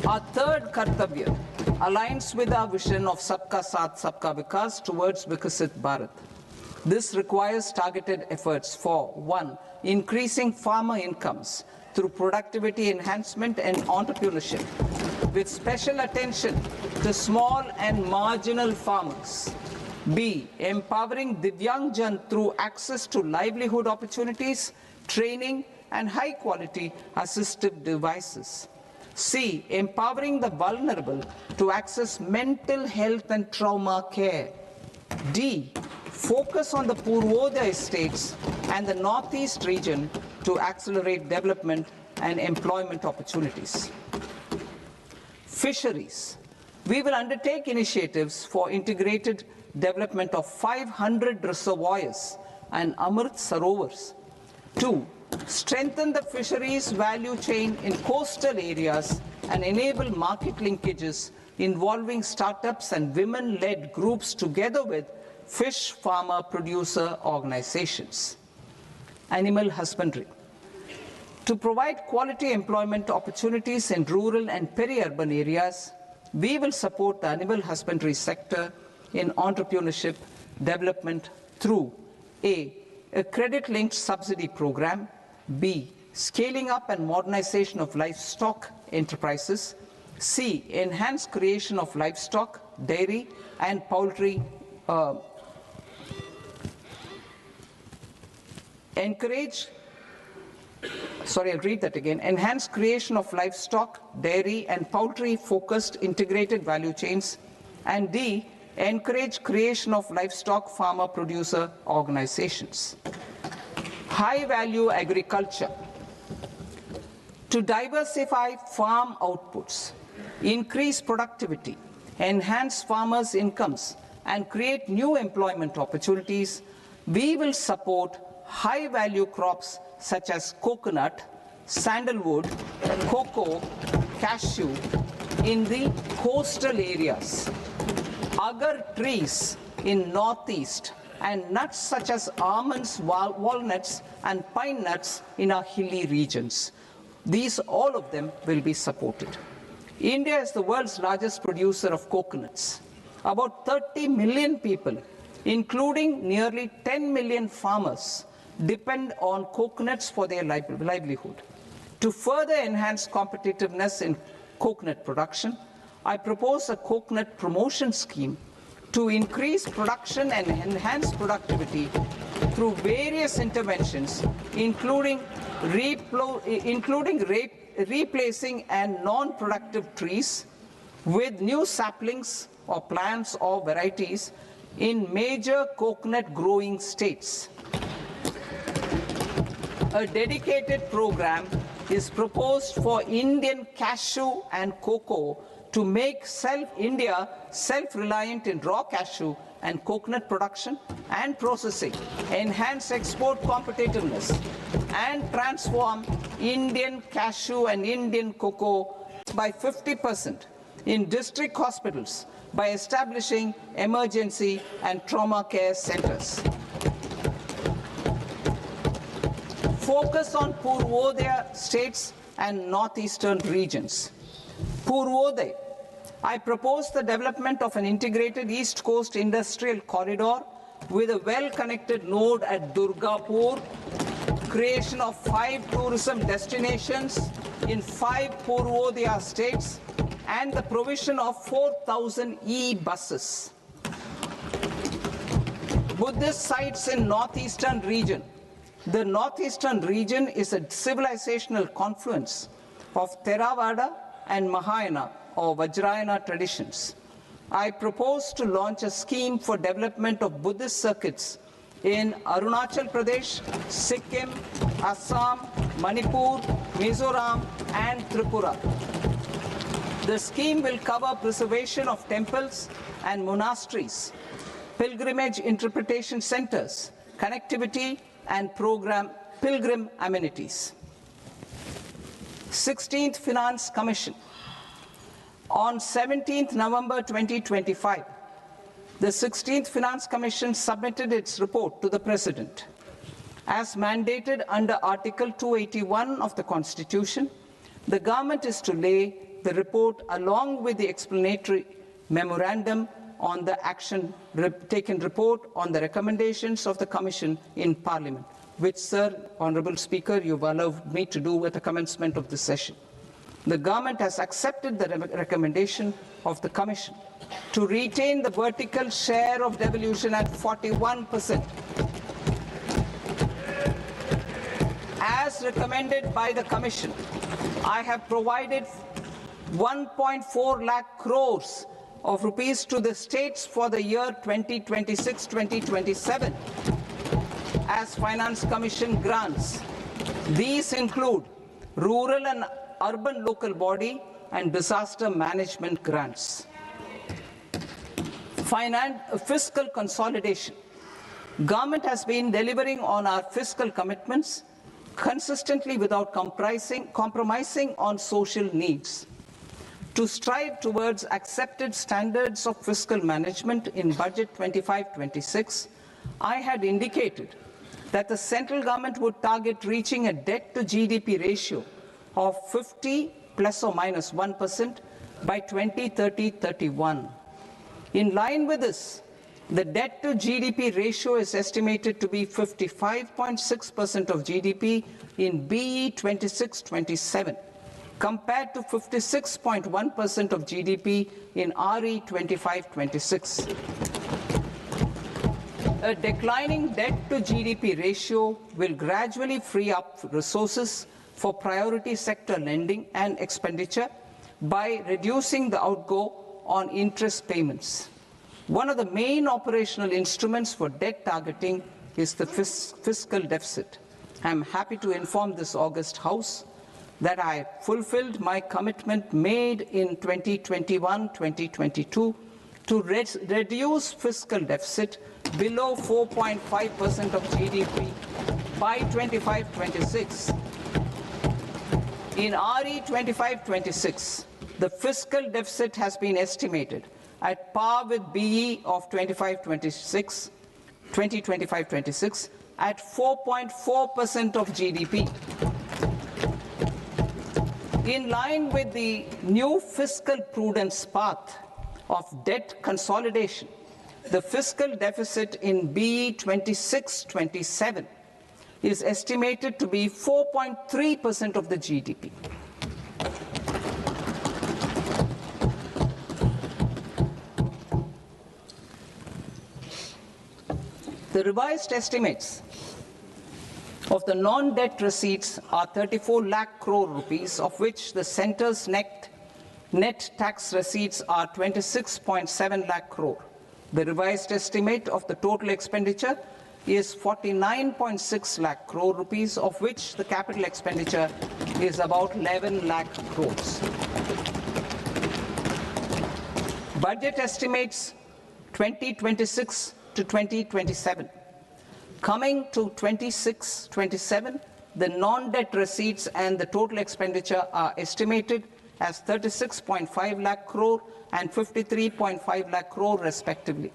Our third Kartavya aligns with our vision of Sabka Saath, Sabka Vikas towards Vikasit Bharat. This requires targeted efforts for 1, increasing farmer incomes through productivity enhancement and entrepreneurship, with special attention to small and marginal farmers. B, empowering Divyangjan through access to livelihood opportunities, training, and high-quality assistive devices. C, empowering the vulnerable to access mental health and trauma care. D, focus on the Purvodaya states and the Northeast region to accelerate development and employment opportunities. Fisheries. We will undertake initiatives for integrated development of 500 reservoirs and Amrit Sarovars, 2. Strengthen the fisheries value chain in coastal areas and enable market linkages involving startups and women-led groups together with fish farmer producer organizations. Animal husbandry. To provide quality employment opportunities in rural and peri-urban areas, we will support the animal husbandry sector in entrepreneurship development through A credit-linked subsidy program, B, scaling up and modernization of livestock enterprises, C, enhanced creation of livestock, dairy and poultry, enhanced creation of livestock, dairy and poultry focused integrated value chains, and D, encourage creation of livestock farmer producer organizations. High value agriculture. To diversify farm outputs, increase productivity, enhance farmers' incomes, and create new employment opportunities, we will support high value crops such as coconut, sandalwood, cocoa, cashew in the coastal areas, agar trees in northeast, and nuts such as almonds, walnuts, and pine nuts in our hilly regions. These, all of them, will be supported. India is the world's largest producer of coconuts. About 30 million people, including nearly 10 million farmers, depend on coconuts for their livelihood. To further enhance competitiveness in coconut production, I propose a coconut promotion scheme to increase production and enhance productivity through various interventions, including replacing and non-productive trees with new saplings or plants or varieties in major coconut growing states. A dedicated program is proposed for Indian cashew and cocoa to make India self-reliant in raw cashew and coconut production and processing, enhance export competitiveness, and transform Indian cashew and Indian cocoa by 50% in district hospitals by establishing emergency and trauma care centers. Focus on Purvodaya states and northeastern regions. Purvodaya. I propose the development of an integrated East Coast industrial corridor with a well-connected node at Durgapur, creation of 5 tourism destinations in 5 Purvodaya states, and the provision of 4,000 e-buses. Buddhist sites in northeastern region. The northeastern region is a civilizational confluence of Theravada and Mahayana or Vajrayana traditions. I propose to launch a scheme for development of Buddhist circuits in Arunachal Pradesh, Sikkim, Assam, Manipur, Mizoram, and Tripura. The scheme will cover preservation of temples and monasteries, pilgrimage interpretation centers, connectivity, and pilgrim amenities. 16th Finance Commission. On 17th November 2025, the 16th Finance Commission submitted its report to the President. As mandated under Article 281 of the Constitution, the government is to lay the report along with the explanatory memorandum on the action taken report on the recommendations of the Commission in Parliament, which, Sir, Honourable Speaker, you've allowed me to do at the commencement of this session. The government has accepted the recommendation of the Commission to retain the vertical share of devolution at 41%. As recommended by the Commission, I have provided 1.4 lakh crores of rupees to the states for the year 2026-2027 as Finance Commission grants. These include rural and urban local body and disaster management grants. Fiscal consolidation. Government has been delivering on our fiscal commitments consistently without compromising on social needs. To strive towards accepted standards of fiscal management in Budget 25-26, I had indicated that the central government would target reaching a debt to GDP ratio of 50 plus or minus 1% by 2030-31. In line with this, the debt to GDP ratio is estimated to be 55.6% of GDP in BE 26-27, compared to 56.1% of GDP in RE 25-26. A declining debt to GDP ratio will gradually free up resources for priority sector lending and expenditure by reducing the outgo on interest payments. One of the main operational instruments for debt targeting is the fiscal deficit. I am happy to inform this august House that I fulfilled my commitment made in 2021-2022 to reduce fiscal deficit below 4.5% of GDP by 25-26. In RE 25-26, the fiscal deficit has been estimated at par with BE of 2025-26 at 4.4% of GDP. In line with the new fiscal prudence path of debt consolidation, the fiscal deficit in BE 26-27 is estimated to be 4.3% of the GDP. The revised estimates of the non-debt receipts are 34 lakh crore rupees, of which the centre's net tax receipts are 26.7 lakh crore. The revised estimate of the total expenditure is 49.6 lakh crore rupees, of which the capital expenditure is about 11 lakh crores. Budget estimates 2026 to 2027. Coming to 26-27, the non-debt receipts and the total expenditure are estimated as 36.5 lakh crore and 53.5 lakh crore respectively.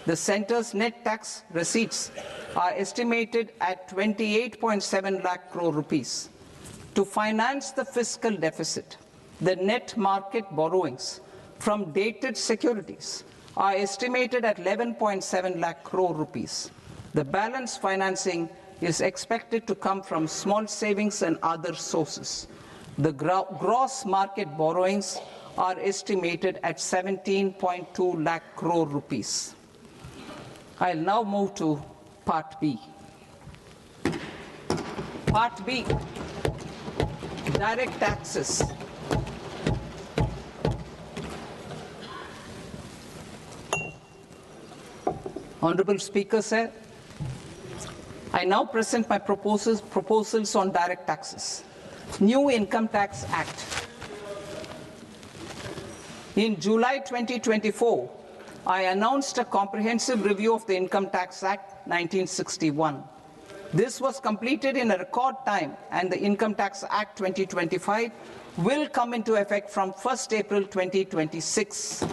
The centre's net tax receipts are estimated at 28.7 lakh crore rupees. To finance the fiscal deficit, the net market borrowings from dated securities are estimated at 11.7 lakh crore rupees. The balance financing is expected to come from small savings and other sources. The gross market borrowings are estimated at 17.2 lakh crore rupees. I'll now move to Part B. Part B, direct taxes. Honorable Speaker, sir, I now present my proposals on direct taxes. New Income Tax Act. In July 2024, I announced a comprehensive review of the Income Tax Act 1961. This was completed in a record time, and the Income Tax Act 2025 will come into effect from 1st April 2026.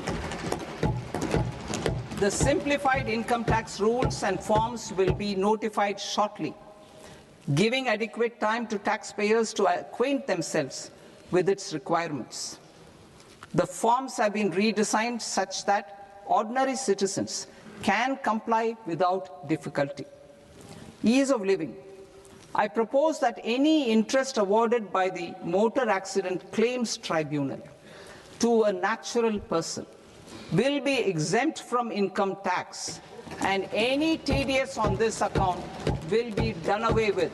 The simplified income tax rules and forms will be notified shortly, giving adequate time to taxpayers to acquaint themselves with its requirements. The forms have been redesigned such that ordinary citizens can comply without difficulty. Ease of living. I propose that any interest awarded by the Motor Accident Claims Tribunal to a natural person will be exempt from income tax, and any TDS on this account will be done away with.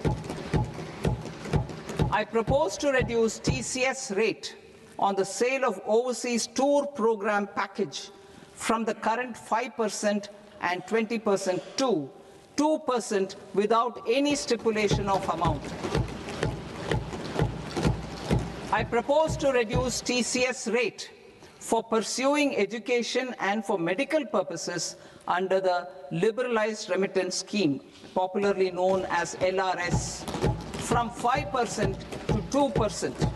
I propose to reduce TCS rate on the sale of overseas tour program package from the current 5% and 20% to 2% without any stipulation of amount. I propose to reduce TCS rate for pursuing education and for medical purposes under the Liberalized Remittance Scheme, popularly known as LRS, from 5% to 2%.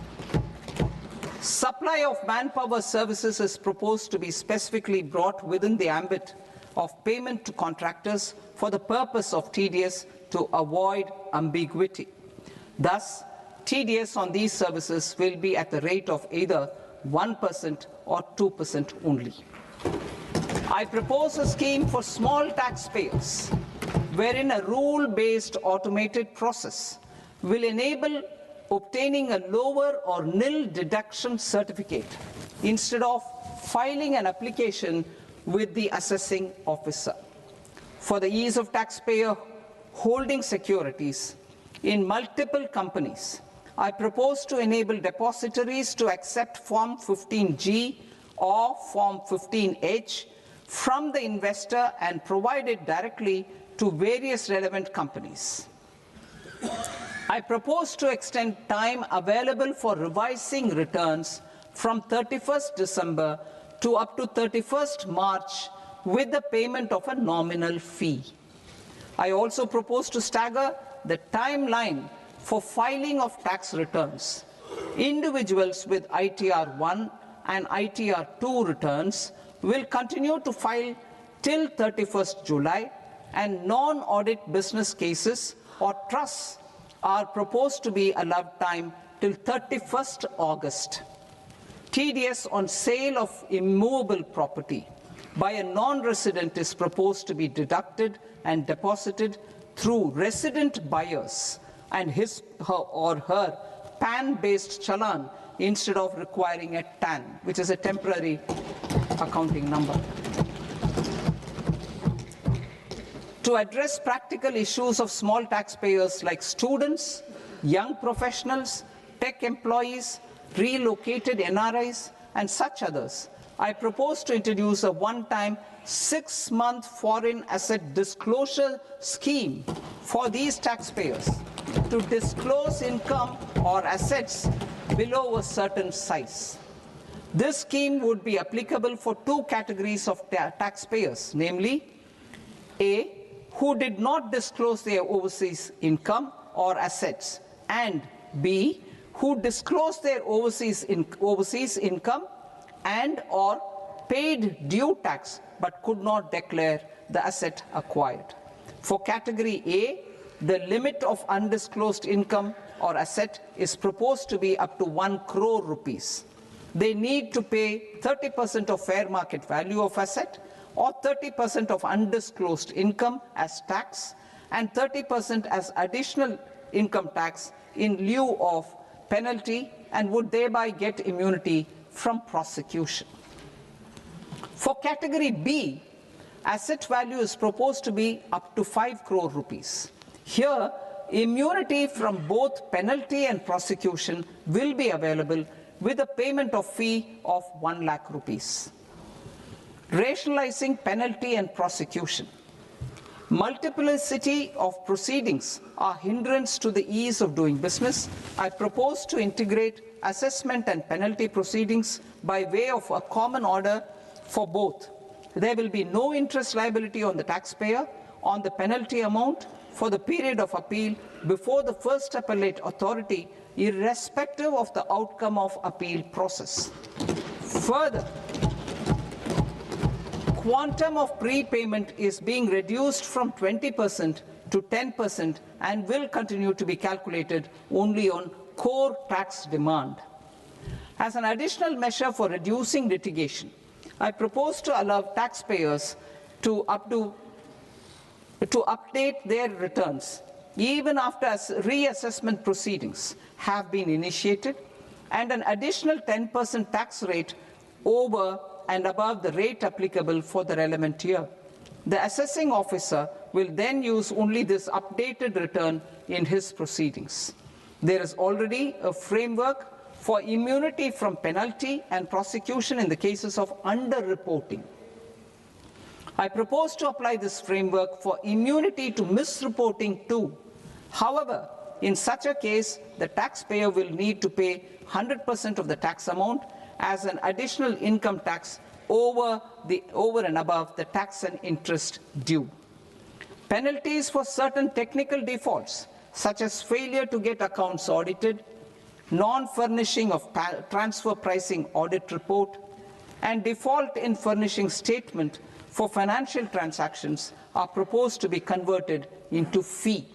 Supply of manpower services is proposed to be specifically brought within the ambit of payment to contractors for the purpose of TDS to avoid ambiguity. Thus, TDS on these services will be at the rate of either 1% or 2% only. I propose a scheme for small taxpayers wherein a rule-based automated process will enable obtaining a lower or nil deduction certificate instead of filing an application with the assessing officer. For the ease of taxpayer holding securities in multiple companies, I propose to enable depositories to accept Form 15G or Form 15H from the investor and provide it directly to various relevant companies. I propose to extend time available for revising returns from 31st December to up to 31st March with the payment of a nominal fee. I also propose to stagger the timeline for filing of tax returns. Individuals with ITR 1 and ITR 2 returns will continue to file till 31st July, and non-audit business cases or trusts are proposed to be allowed time till 31st August. TDS on sale of immovable property by a non-resident is proposed to be deducted and deposited through resident buyers and his or her PAN-based challan instead of requiring a TAN, which is a temporary accounting number. To address practical issues of small taxpayers like students, young professionals, tech employees, relocated NRIs, and such others, I propose to introduce a one-time 6-month foreign asset disclosure scheme for these taxpayers to disclose income or assets below a certain size. This scheme would be applicable for two categories of taxpayers, namely A, who did not disclose their overseas income or assets, and B, who disclosed their overseas income and or paid due tax but could not declare the asset acquired. For category A, the limit of undisclosed income or asset is proposed to be up to 1 crore rupees. They need to pay 30% of fair market value of asset or 30% of undisclosed income as tax and 30% as additional income tax in lieu of penalty, and would thereby get immunity from prosecution. For category B, asset value is proposed to be up to 5 crore rupees. Here, immunity from both penalty and prosecution will be available with a payment of fee of 1 lakh rupees. Rationalizing penalty and prosecution. Multiplicity of proceedings are hindrance to the ease of doing business. I propose to integrate assessment and penalty proceedings by way of a common order for both. There will be no interest liability on the taxpayer on the penalty amount for the period of appeal before the first appellate authority, irrespective of the outcome of appeal process. Further, quantum of prepayment is being reduced from 20% to 10% and will continue to be calculated only on core tax demand. As an additional measure for reducing litigation, I propose to allow taxpayers to update their returns even after reassessment proceedings have been initiated, and an additional 10% tax rate over and above the rate applicable for the relevant year. The assessing officer will then use only this updated return in his proceedings. There is already a framework for immunity from penalty and prosecution in the cases of underreporting. I propose to apply this framework for immunity to misreporting too. However, in such a case, the taxpayer will need to pay 100% of the tax amount as an additional income tax over and above the tax and interest due. Penalties for certain technical defaults, such as failure to get accounts audited, non-furnishing of transfer pricing audit report, and default in furnishing statement for financial transactions are proposed to be converted into fee.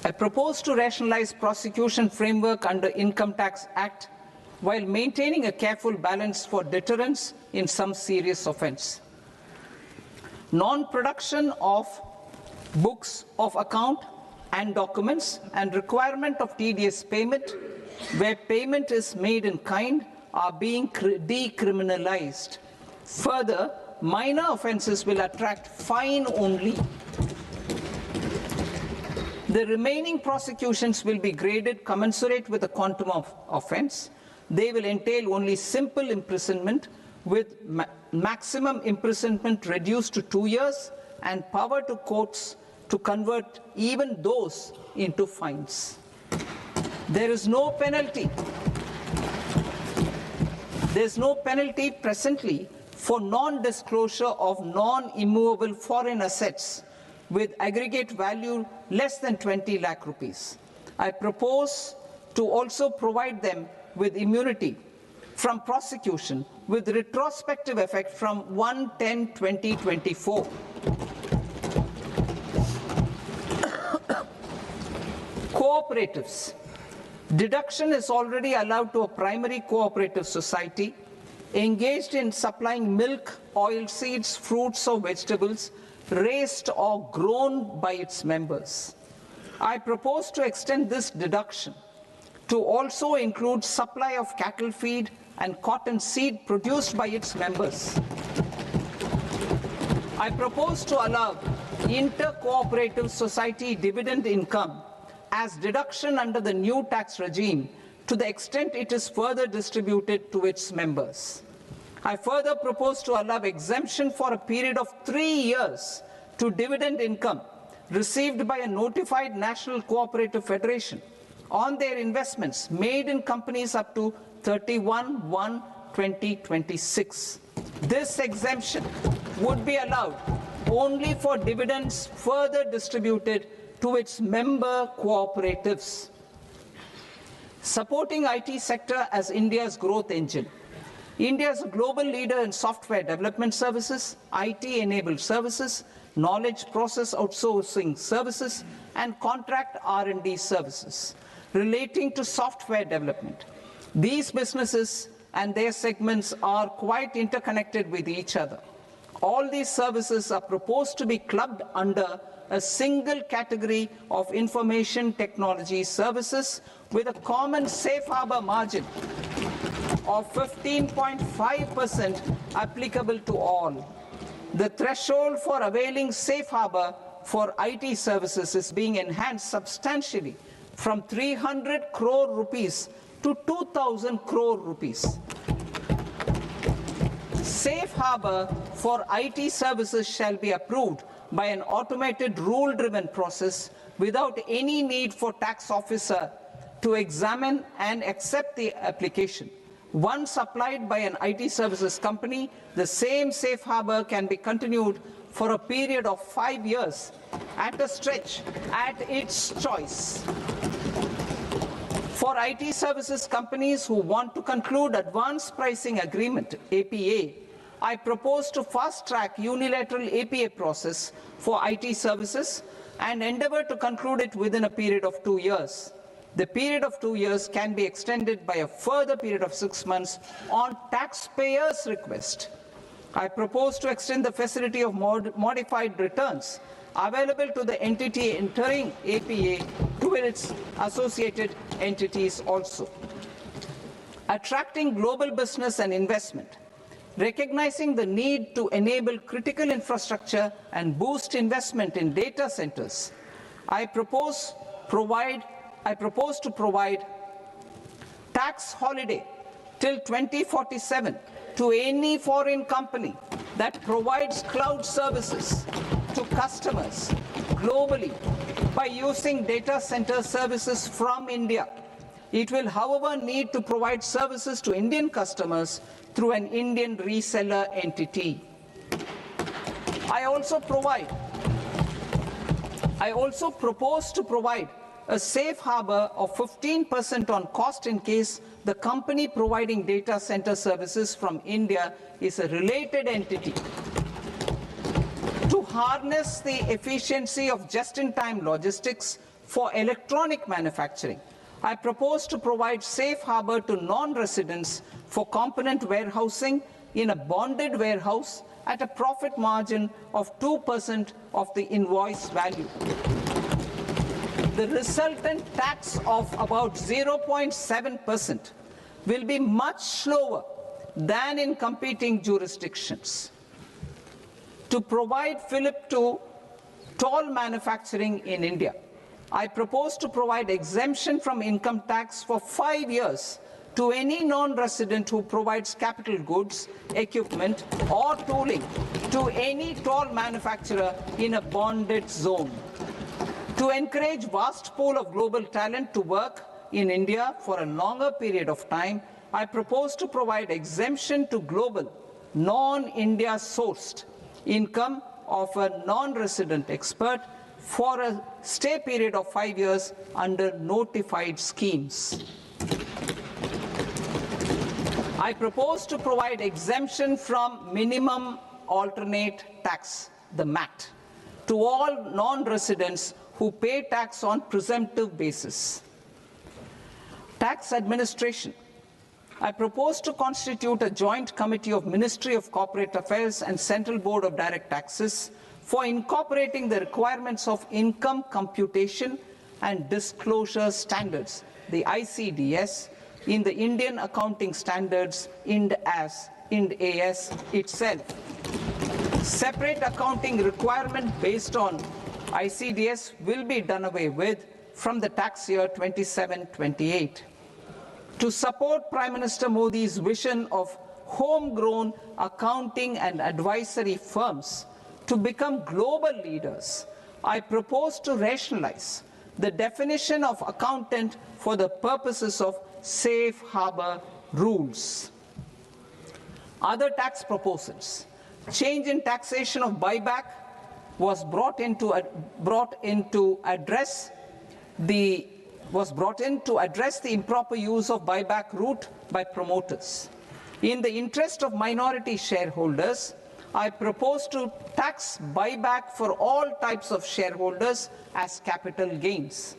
I propose to rationalize prosecution framework under Income Tax Act while maintaining a careful balance for deterrence in some serious offence. Non-production of books of account and documents and requirement of TDS payment where payment is made in kind are being decriminalized. Further, minor offences will attract fine only. The remaining prosecutions will be graded commensurate with the quantum of offence. They will entail only simple imprisonment with maximum imprisonment reduced to 2 years and power to courts to convert even those into fines. There is no penalty. There is no penalty presently for non-disclosure of non-immovable foreign assets with aggregate value less than 20 lakh rupees. I propose to also provide them with immunity from prosecution with retrospective effect from 1/10/2024. Cooperatives. Deduction is already allowed to a primary cooperative society engaged in supplying milk, oilseeds, fruits or vegetables raised or grown by its members. I propose to extend this deduction to also include supply of cattle feed and cotton seed produced by its members. I propose to allow inter-cooperative society dividend income as deduction under the new tax regime to the extent it is further distributed to its members. I further propose to allow exemption for a period of 3 years to dividend income received by a notified national cooperative federation on their investments made in companies up to 31/1/2026. This exemption would be allowed only for dividends further distributed to its member cooperatives. Supporting IT sector as India's growth engine. India is a global leader in software development services, IT-enabled services, knowledge process outsourcing services, and contract R&D services relating to software development. These businesses and their segments are quite interconnected with each other. All these services are proposed to be clubbed under a single category of information technology services with a common safe harbor margin of 15.5% applicable to all. The threshold for availing safe harbor for IT services is being enhanced substantially from 300 crore rupees to 2,000 crore rupees. Safe harbor for IT services shall be approved by an automated rule-driven process without any need for tax officer to examine and accept the application. Once applied by an IT services company, the same safe harbor can be continued for a period of 5 years at a stretch at its choice. For IT services companies who want to conclude advanced pricing agreement, APA, I propose to fast-track unilateral APA process for IT services and endeavor to conclude it within a period of 2 years. The period of 2 years can be extended by a further period of 6 months on taxpayers' request. I propose to extend the facility of modified returns available to the entity entering APA to its associated entities also. Attracting global business and investment. Recognizing the need to enable critical infrastructure and boost investment in data centers, I propose to provide tax holiday till 2047 to any foreign company that provides cloud services to customers globally by using data center services from India. It will, however, need to provide services to Indian customers through an Indian reseller entity. I also propose to provide a safe harbor of 15% on cost in case the company providing data center services from India is a related entity. To harness the efficiency of just-in-time logistics for electronic manufacturing, I propose to provide safe harbor to non-residents for component warehousing in a bonded warehouse at a profit margin of 2% of the invoice value. The resultant tax of about 0.7% will be much lower than in competing jurisdictions. To provide fillip to toll manufacturing in India, I propose to provide exemption from income tax for 5 years to any non-resident who provides capital goods, equipment, or tooling to any toll manufacturer in a bonded zone. To encourage vast pool of global talent to work in India for a longer period of time, I propose to provide exemption to global, non-India sourced income of a non-resident expert for a stay period of 5 years under notified schemes. I propose to provide exemption from minimum alternate tax, the MAT, to all non-residents who pay tax on presumptive basis. Tax administration. I propose to constitute a joint committee of Ministry of Corporate Affairs and Central Board of Direct Taxes for incorporating the requirements of income computation and disclosure standards, the ICDS, in the Indian Accounting Standards, IND AS itself. Separate accounting requirement based on ICDS will be done away with from the tax year 27-28. To support Prime Minister Modi's vision of homegrown accounting and advisory firms to become global leaders, I propose to rationalize the definition of accountant for the purposes of safe harbor rules. Other tax proposals. Change in taxation of buyback was brought in to address the improper use of buyback route by promoters. In the interest of minority shareholders, I propose to tax buyback for all types of shareholders as capital gains.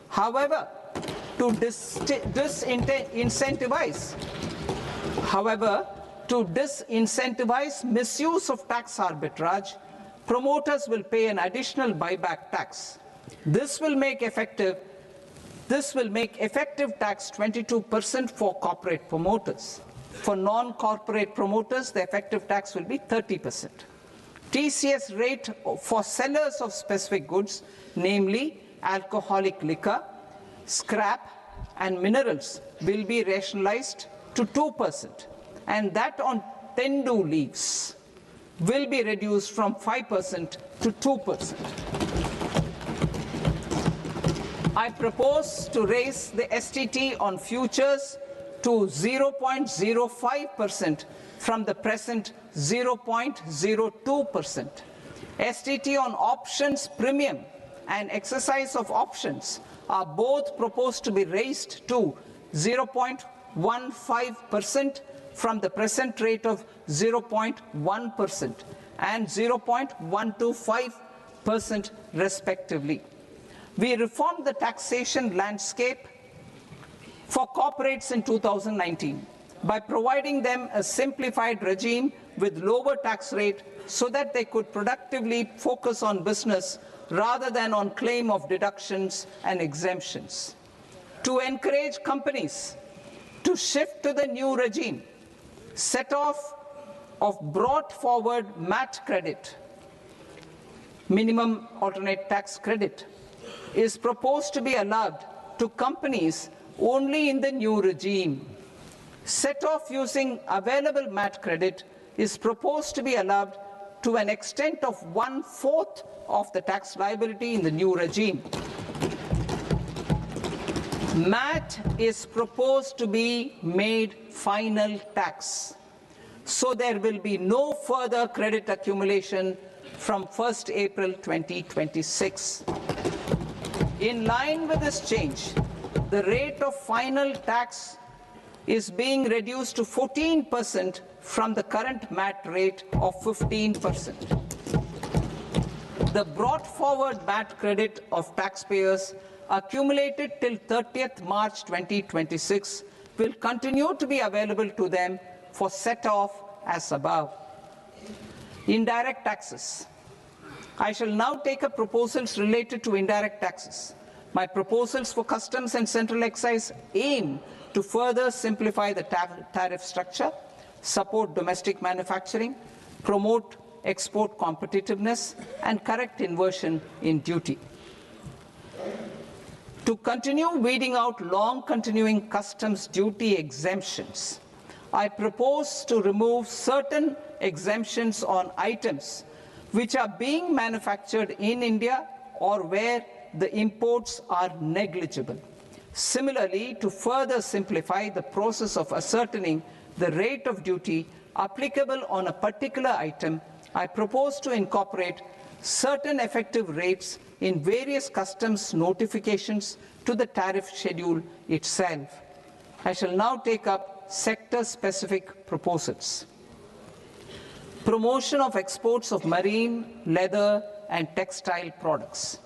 However, to disincentivize misuse of tax arbitrage, promoters will pay an additional buyback tax. This will make effective tax 22% for corporate promoters. For non-corporate promoters, the effective tax will be 30%. TCS rate for sellers of specific goods, namely alcoholic liquor, scrap, and minerals, will be rationalized to 2%, and that on tendu leaves will be reduced from 5% to 2%. I propose to raise the STT on futures to 0.05% from the present 0.02%. STT on options premium and exercise of options are both proposed to be raised to 0.15% from the present rate of 0.1% and 0.125% respectively. We reformed the taxation landscape for corporates in 2019 by providing them a simplified regime with lower tax rate so that they could productively focus on business rather than on claim of deductions and exemptions. To encourage companies to shift to the new regime, set off of brought forward MAT credit, minimum alternate tax credit, is proposed to be allowed to companies only in the new regime. Set off using available MAT credit is proposed to be allowed to an extent of 1/4 of the tax liability in the new regime. MAT is proposed to be made final tax. so there will be no further credit accumulation from 1st April 2026. In line with this change, the rate of final tax is being reduced to 14% from the current MAT rate of 15%. The brought forward MAT credit of taxpayers accumulated till 30th March 2026 will continue to be available to them for set-off as above. Indirect taxes. I shall now take up proposals related to indirect taxes. My proposals for customs and central excise aim to further simplify the tariff structure, support domestic manufacturing, promote export competitiveness, and correct inversion in duty. To continue weeding out long continuing customs duty exemptions, I propose to remove certain exemptions on items which are being manufactured in India or where the imports are negligible. Similarly, to further simplify the process of ascertaining the rate of duty applicable on a particular item, I propose to incorporate certain effective rates in various customs notifications to the tariff schedule itself. I shall now take up sector-specific proposals. Promotion of exports of marine, leather, and textile products.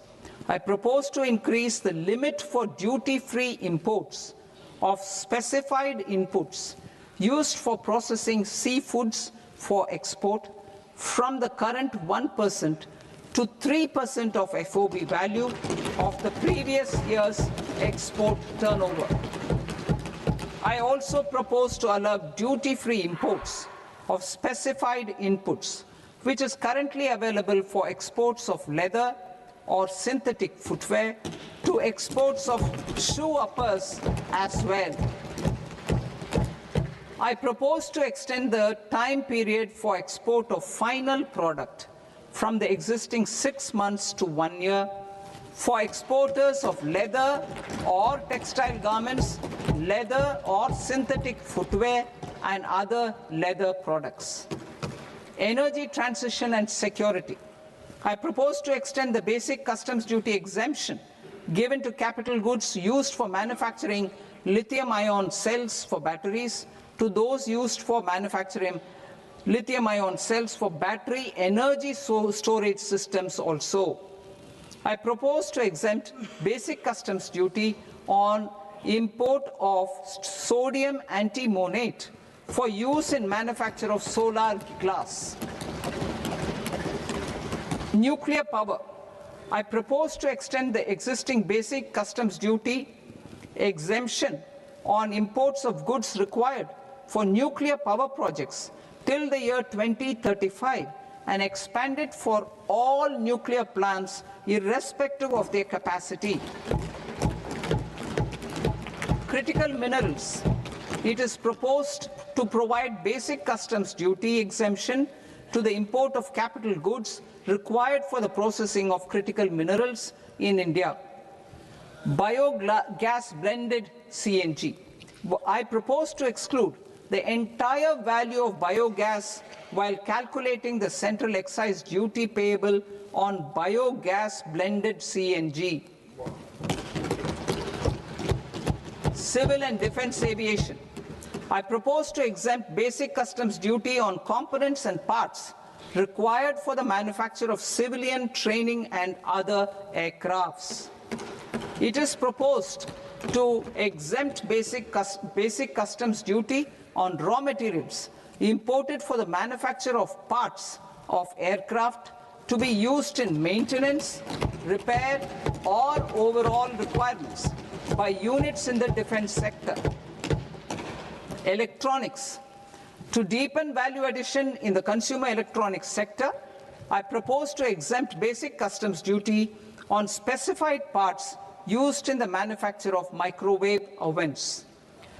I propose to increase the limit for duty-free imports of specified inputs used for processing seafoods for export from the current 1% to 3% of FOB value of the previous year's export turnover. I also propose to allow duty-free imports of specified inputs, which is currently available for exports of leather or synthetic footwear, to exports of shoe uppers as well. I propose to extend the time period for export of final product from the existing 6 months to 1 year for exporters of leather or textile garments, leather or synthetic footwear, and other leather products. Energy transition and security. I propose to extend the basic customs duty exemption given to capital goods used for manufacturing lithium-ion cells for batteries to those used for manufacturing lithium-ion cells for battery energy storage systems also. I propose to exempt basic customs duty on import of sodium antimonate for use in manufacture of solar glass. Nuclear power. I propose to extend the existing basic customs duty exemption on imports of goods required for nuclear power projects till the year 2035 and expand it for all nuclear plants irrespective of their capacity. Critical minerals. It is proposed to provide basic customs duty exemption to the import of capital goods required for the processing of critical minerals in India. Biogas blended CNG. I propose to exclude the entire value of biogas while calculating the central excise duty payable on biogas blended CNG. Civil and defense aviation. I propose to exempt basic customs duty on components and parts required for the manufacture of civilian training and other aircrafts. It is proposed to exempt basic customs duty on raw materials imported for the manufacture of parts of aircraft to be used in maintenance, repair, or overall requirements by units in the defense sector. Electronics. To deepen value addition in the consumer electronics sector, I propose to exempt basic customs duty on specified parts used in the manufacture of microwave ovens.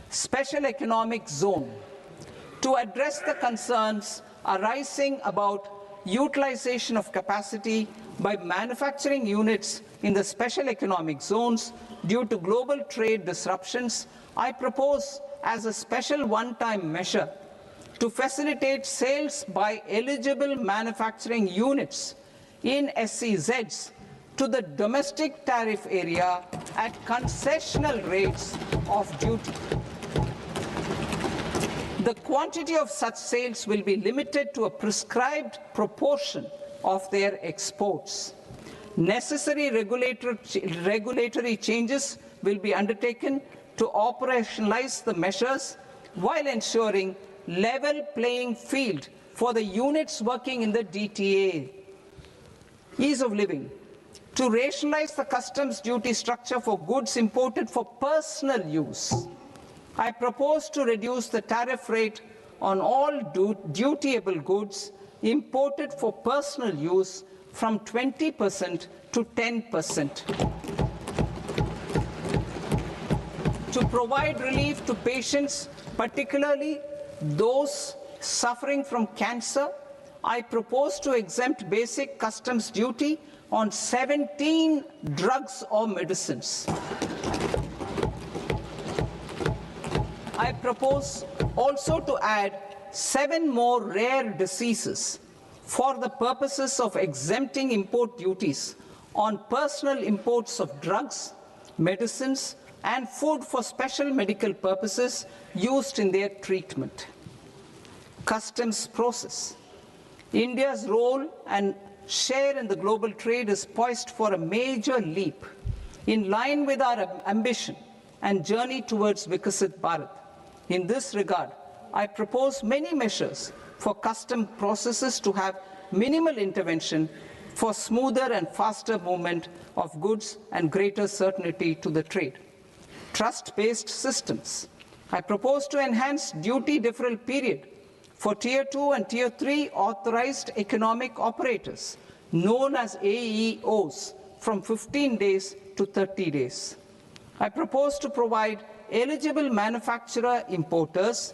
Special economic zone. To address the concerns arising about utilization of capacity by manufacturing units in the special economic zones due to global trade disruptions, I propose as a special one-time measure to facilitate sales by eligible manufacturing units in SEZs to the domestic tariff area at concessional rates of duty. The quantity of such sales will be limited to a prescribed proportion of their exports. Necessary regulatory changes will be undertaken to operationalize the measures while ensuring level playing field for the units working in the DTA. Ease of living. To rationalize the customs duty structure for goods imported for personal use, I propose to reduce the tariff rate on all dutiable goods imported for personal use from 20% to 10%. To provide relief to patients, particularly those suffering from cancer, I propose to exempt basic customs duty on 17 drugs or medicines. I propose also to add 7 more rare diseases for the purposes of exempting import duties on personal imports of drugs, medicines, and food for special medical purposes used in their treatment. Customs process. India's role and share in the global trade is poised for a major leap in line with our ambition and journey towards Viksit Bharat. In this regard, I propose many measures for custom processes to have minimal intervention for smoother and faster movement of goods and greater certainty to the trade. Trust-based systems. I propose to enhance duty deferral period for Tier 2 and Tier 3 authorized economic operators, known as AEOs, from 15 days to 30 days. I propose to provide eligible manufacturer importers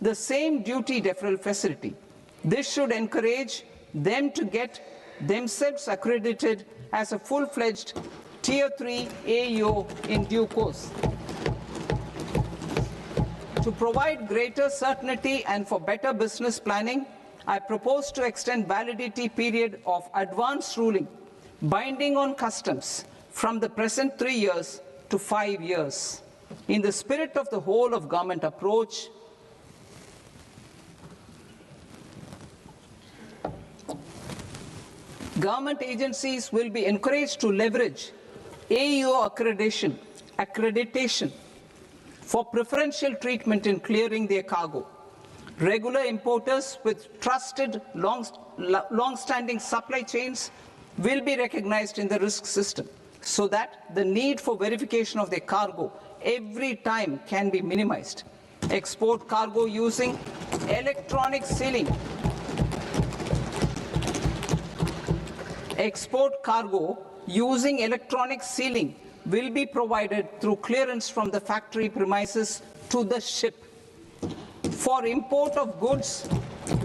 the same duty deferral facility. This should encourage them to get themselves accredited as a full-fledged Tier 3 AEO in due course. To provide greater certainty and for better business planning, I propose to extend validity period of advance ruling binding on customs from the present 3 years to 5 years. In the spirit of the whole of government approach, government agencies will be encouraged to leverage AEO accreditation for preferential treatment in clearing their cargo. Regular importers with trusted long-standing supply chains will be recognized in the risk system so that the need for verification of their cargo every time can be minimized. Export cargo using electronic sealing. Export cargo using electronic sealing will be provided through clearance from the factory premises to the ship. For import of goods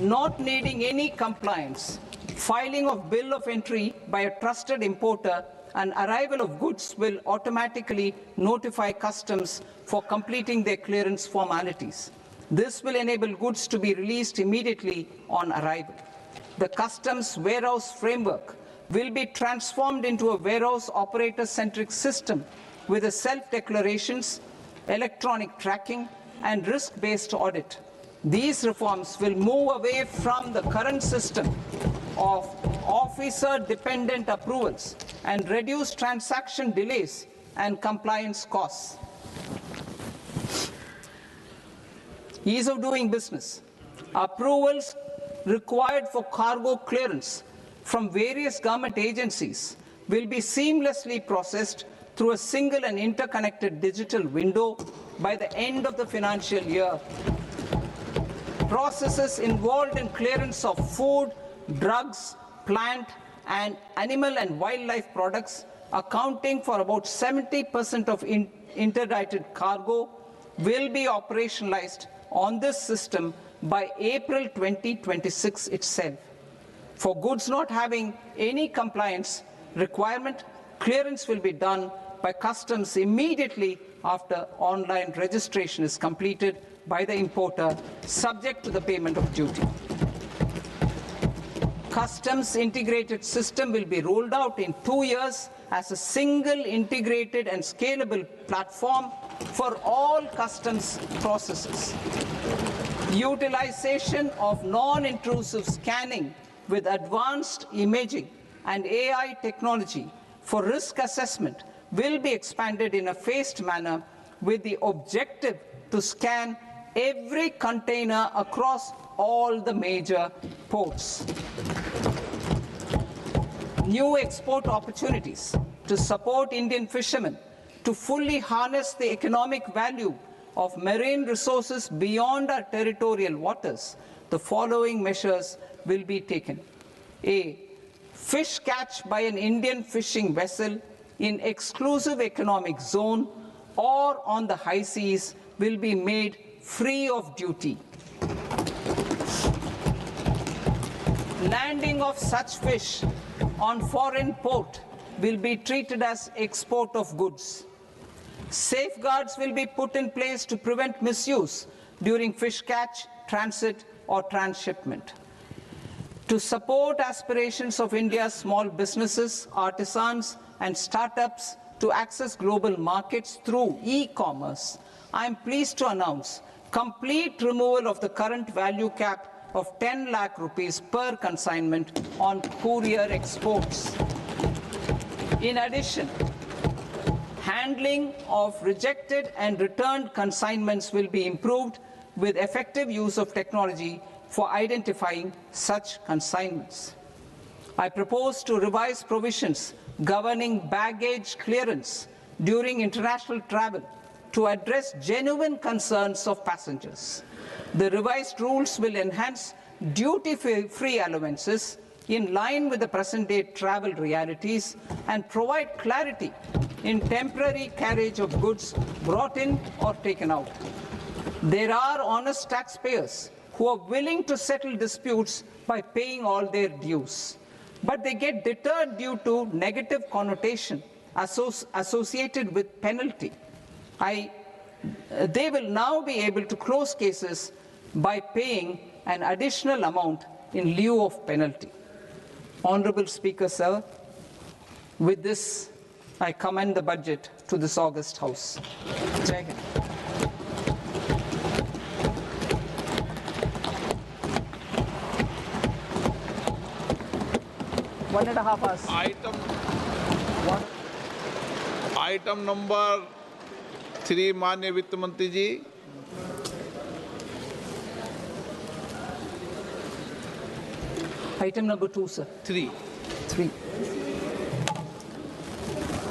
not needing any compliance, filing of bill of entry by a trusted importer and arrival of goods will automatically notify customs for completing their clearance formalities. This will enable goods to be released immediately on arrival. The customs warehouse framework will be transformed into a warehouse operator-centric system with a self-declarations, electronic tracking, and risk-based audit. These reforms will move away from the current system of officer-dependent approvals and reduce transaction delays and compliance costs. Ease of doing business. Approvals required for cargo clearance from various government agencies will be seamlessly processed through a single and interconnected digital window by the end of the financial year. Processes involved in clearance of food, drugs, plant, and animal and wildlife products, accounting for about 70% of interdicted cargo, will be operationalized on this system by April 2026 itself. For goods not having any compliance requirement, clearance will be done by customs immediately after online registration is completed by the importer, subject to the payment of duty. Customs integrated system will be rolled out in 2 years as a single integrated and scalable platform for all customs processes. Utilization of non-intrusive scanning with advanced imaging and AI technology for risk assessment will be expanded in a phased manner with the objective to scan every container across all the major ports. New export opportunities to support Indian fishermen to fully harness the economic value of marine resources beyond our territorial waters. The following measures will be taken. A. Fish catch by an Indian fishing vessel in exclusive economic zone or on the high seas will be made free of duty. Landing of such fish on foreign port will be treated as export of goods. Safeguards will be put in place to prevent misuse during fish catch, transit or transshipment. To support aspirations of India's small businesses, artisans and startups to access global markets through e-commerce, I am pleased to announce complete removal of the current value cap of 10 lakh rupees per consignment on courier exports. In addition, handling of rejected and returned consignments will be improved with effective use of technology for identifying such consignments. I propose to revise provisions governing baggage clearance during international travel to address genuine concerns of passengers. The revised rules will enhance duty-free allowances in line with the present-day travel realities and provide clarity in temporary carriage of goods brought in or taken out. There are honest taxpayers who are willing to settle disputes by paying all their dues, but they get deterred due to negative connotation associated with penalty. They will now be able to close cases by paying an additional amount in lieu of penalty. Honorable Speaker, sir, with this, I commend the budget to this august House. Jai Hind. One and a half hours. Item number 3 माननीय वित्त मंत्री जी। Item number 2, sir. 3.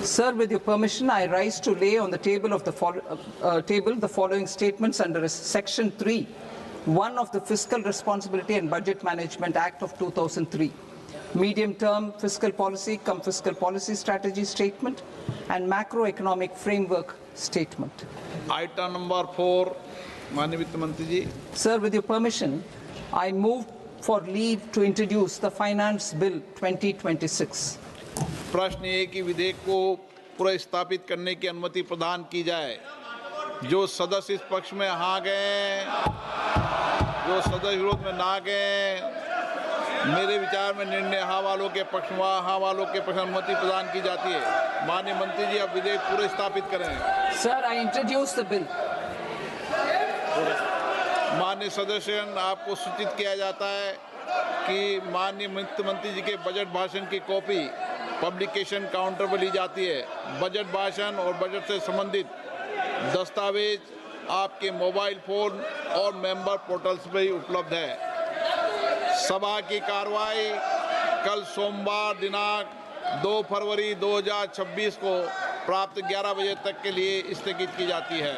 Sir, with your permission, I rise to lay on the table of the following statements under Section 3(1) of the Fiscal Responsibility and Budget Management Act of 2003. Medium-term fiscal policy, fiscal policy strategy statement, and macroeconomic framework statement. Item number 4 माननीय वित्त मंत्री जी। Sir, with your permission, I move for leave to introduce the Finance Bill 2026. प्रश्न ये कि विधेयक को पुनर्स्थापित करने की अनुमति प्रदान की जाए। जो सदस्य इस पक्ष में हाँ गए, जो सदस्य विरोध में ना गए, मेरे विचार में निर्णय हाँ वालों के पक्ष में हाँ वालों के पक्ष में अनुमति प्रदान की जाती है। माननीय मंत्री जी, अब विधेयक पुनर्स्थापित करें। Sir, I introduce the bill. माननीय सदस्यगण, आपको सूचित किया जाता है कि माननीय वित्त मंत्री जी के बजट भाषण की कॉपी पब्लिकेशन काउंटर पर ली जाती है। बजट भाषण और बजट से संबंधित दस्तावेज आपके मोबाइल फोन और मेंबर पोर्टल्स पर ही उपलब्ध है। सभा की कार्रवाई कल सोमवार दिनांक 2 फरवरी 2026 को प्राप्त 11 बजे तक के लिए स्थगित की जाती है।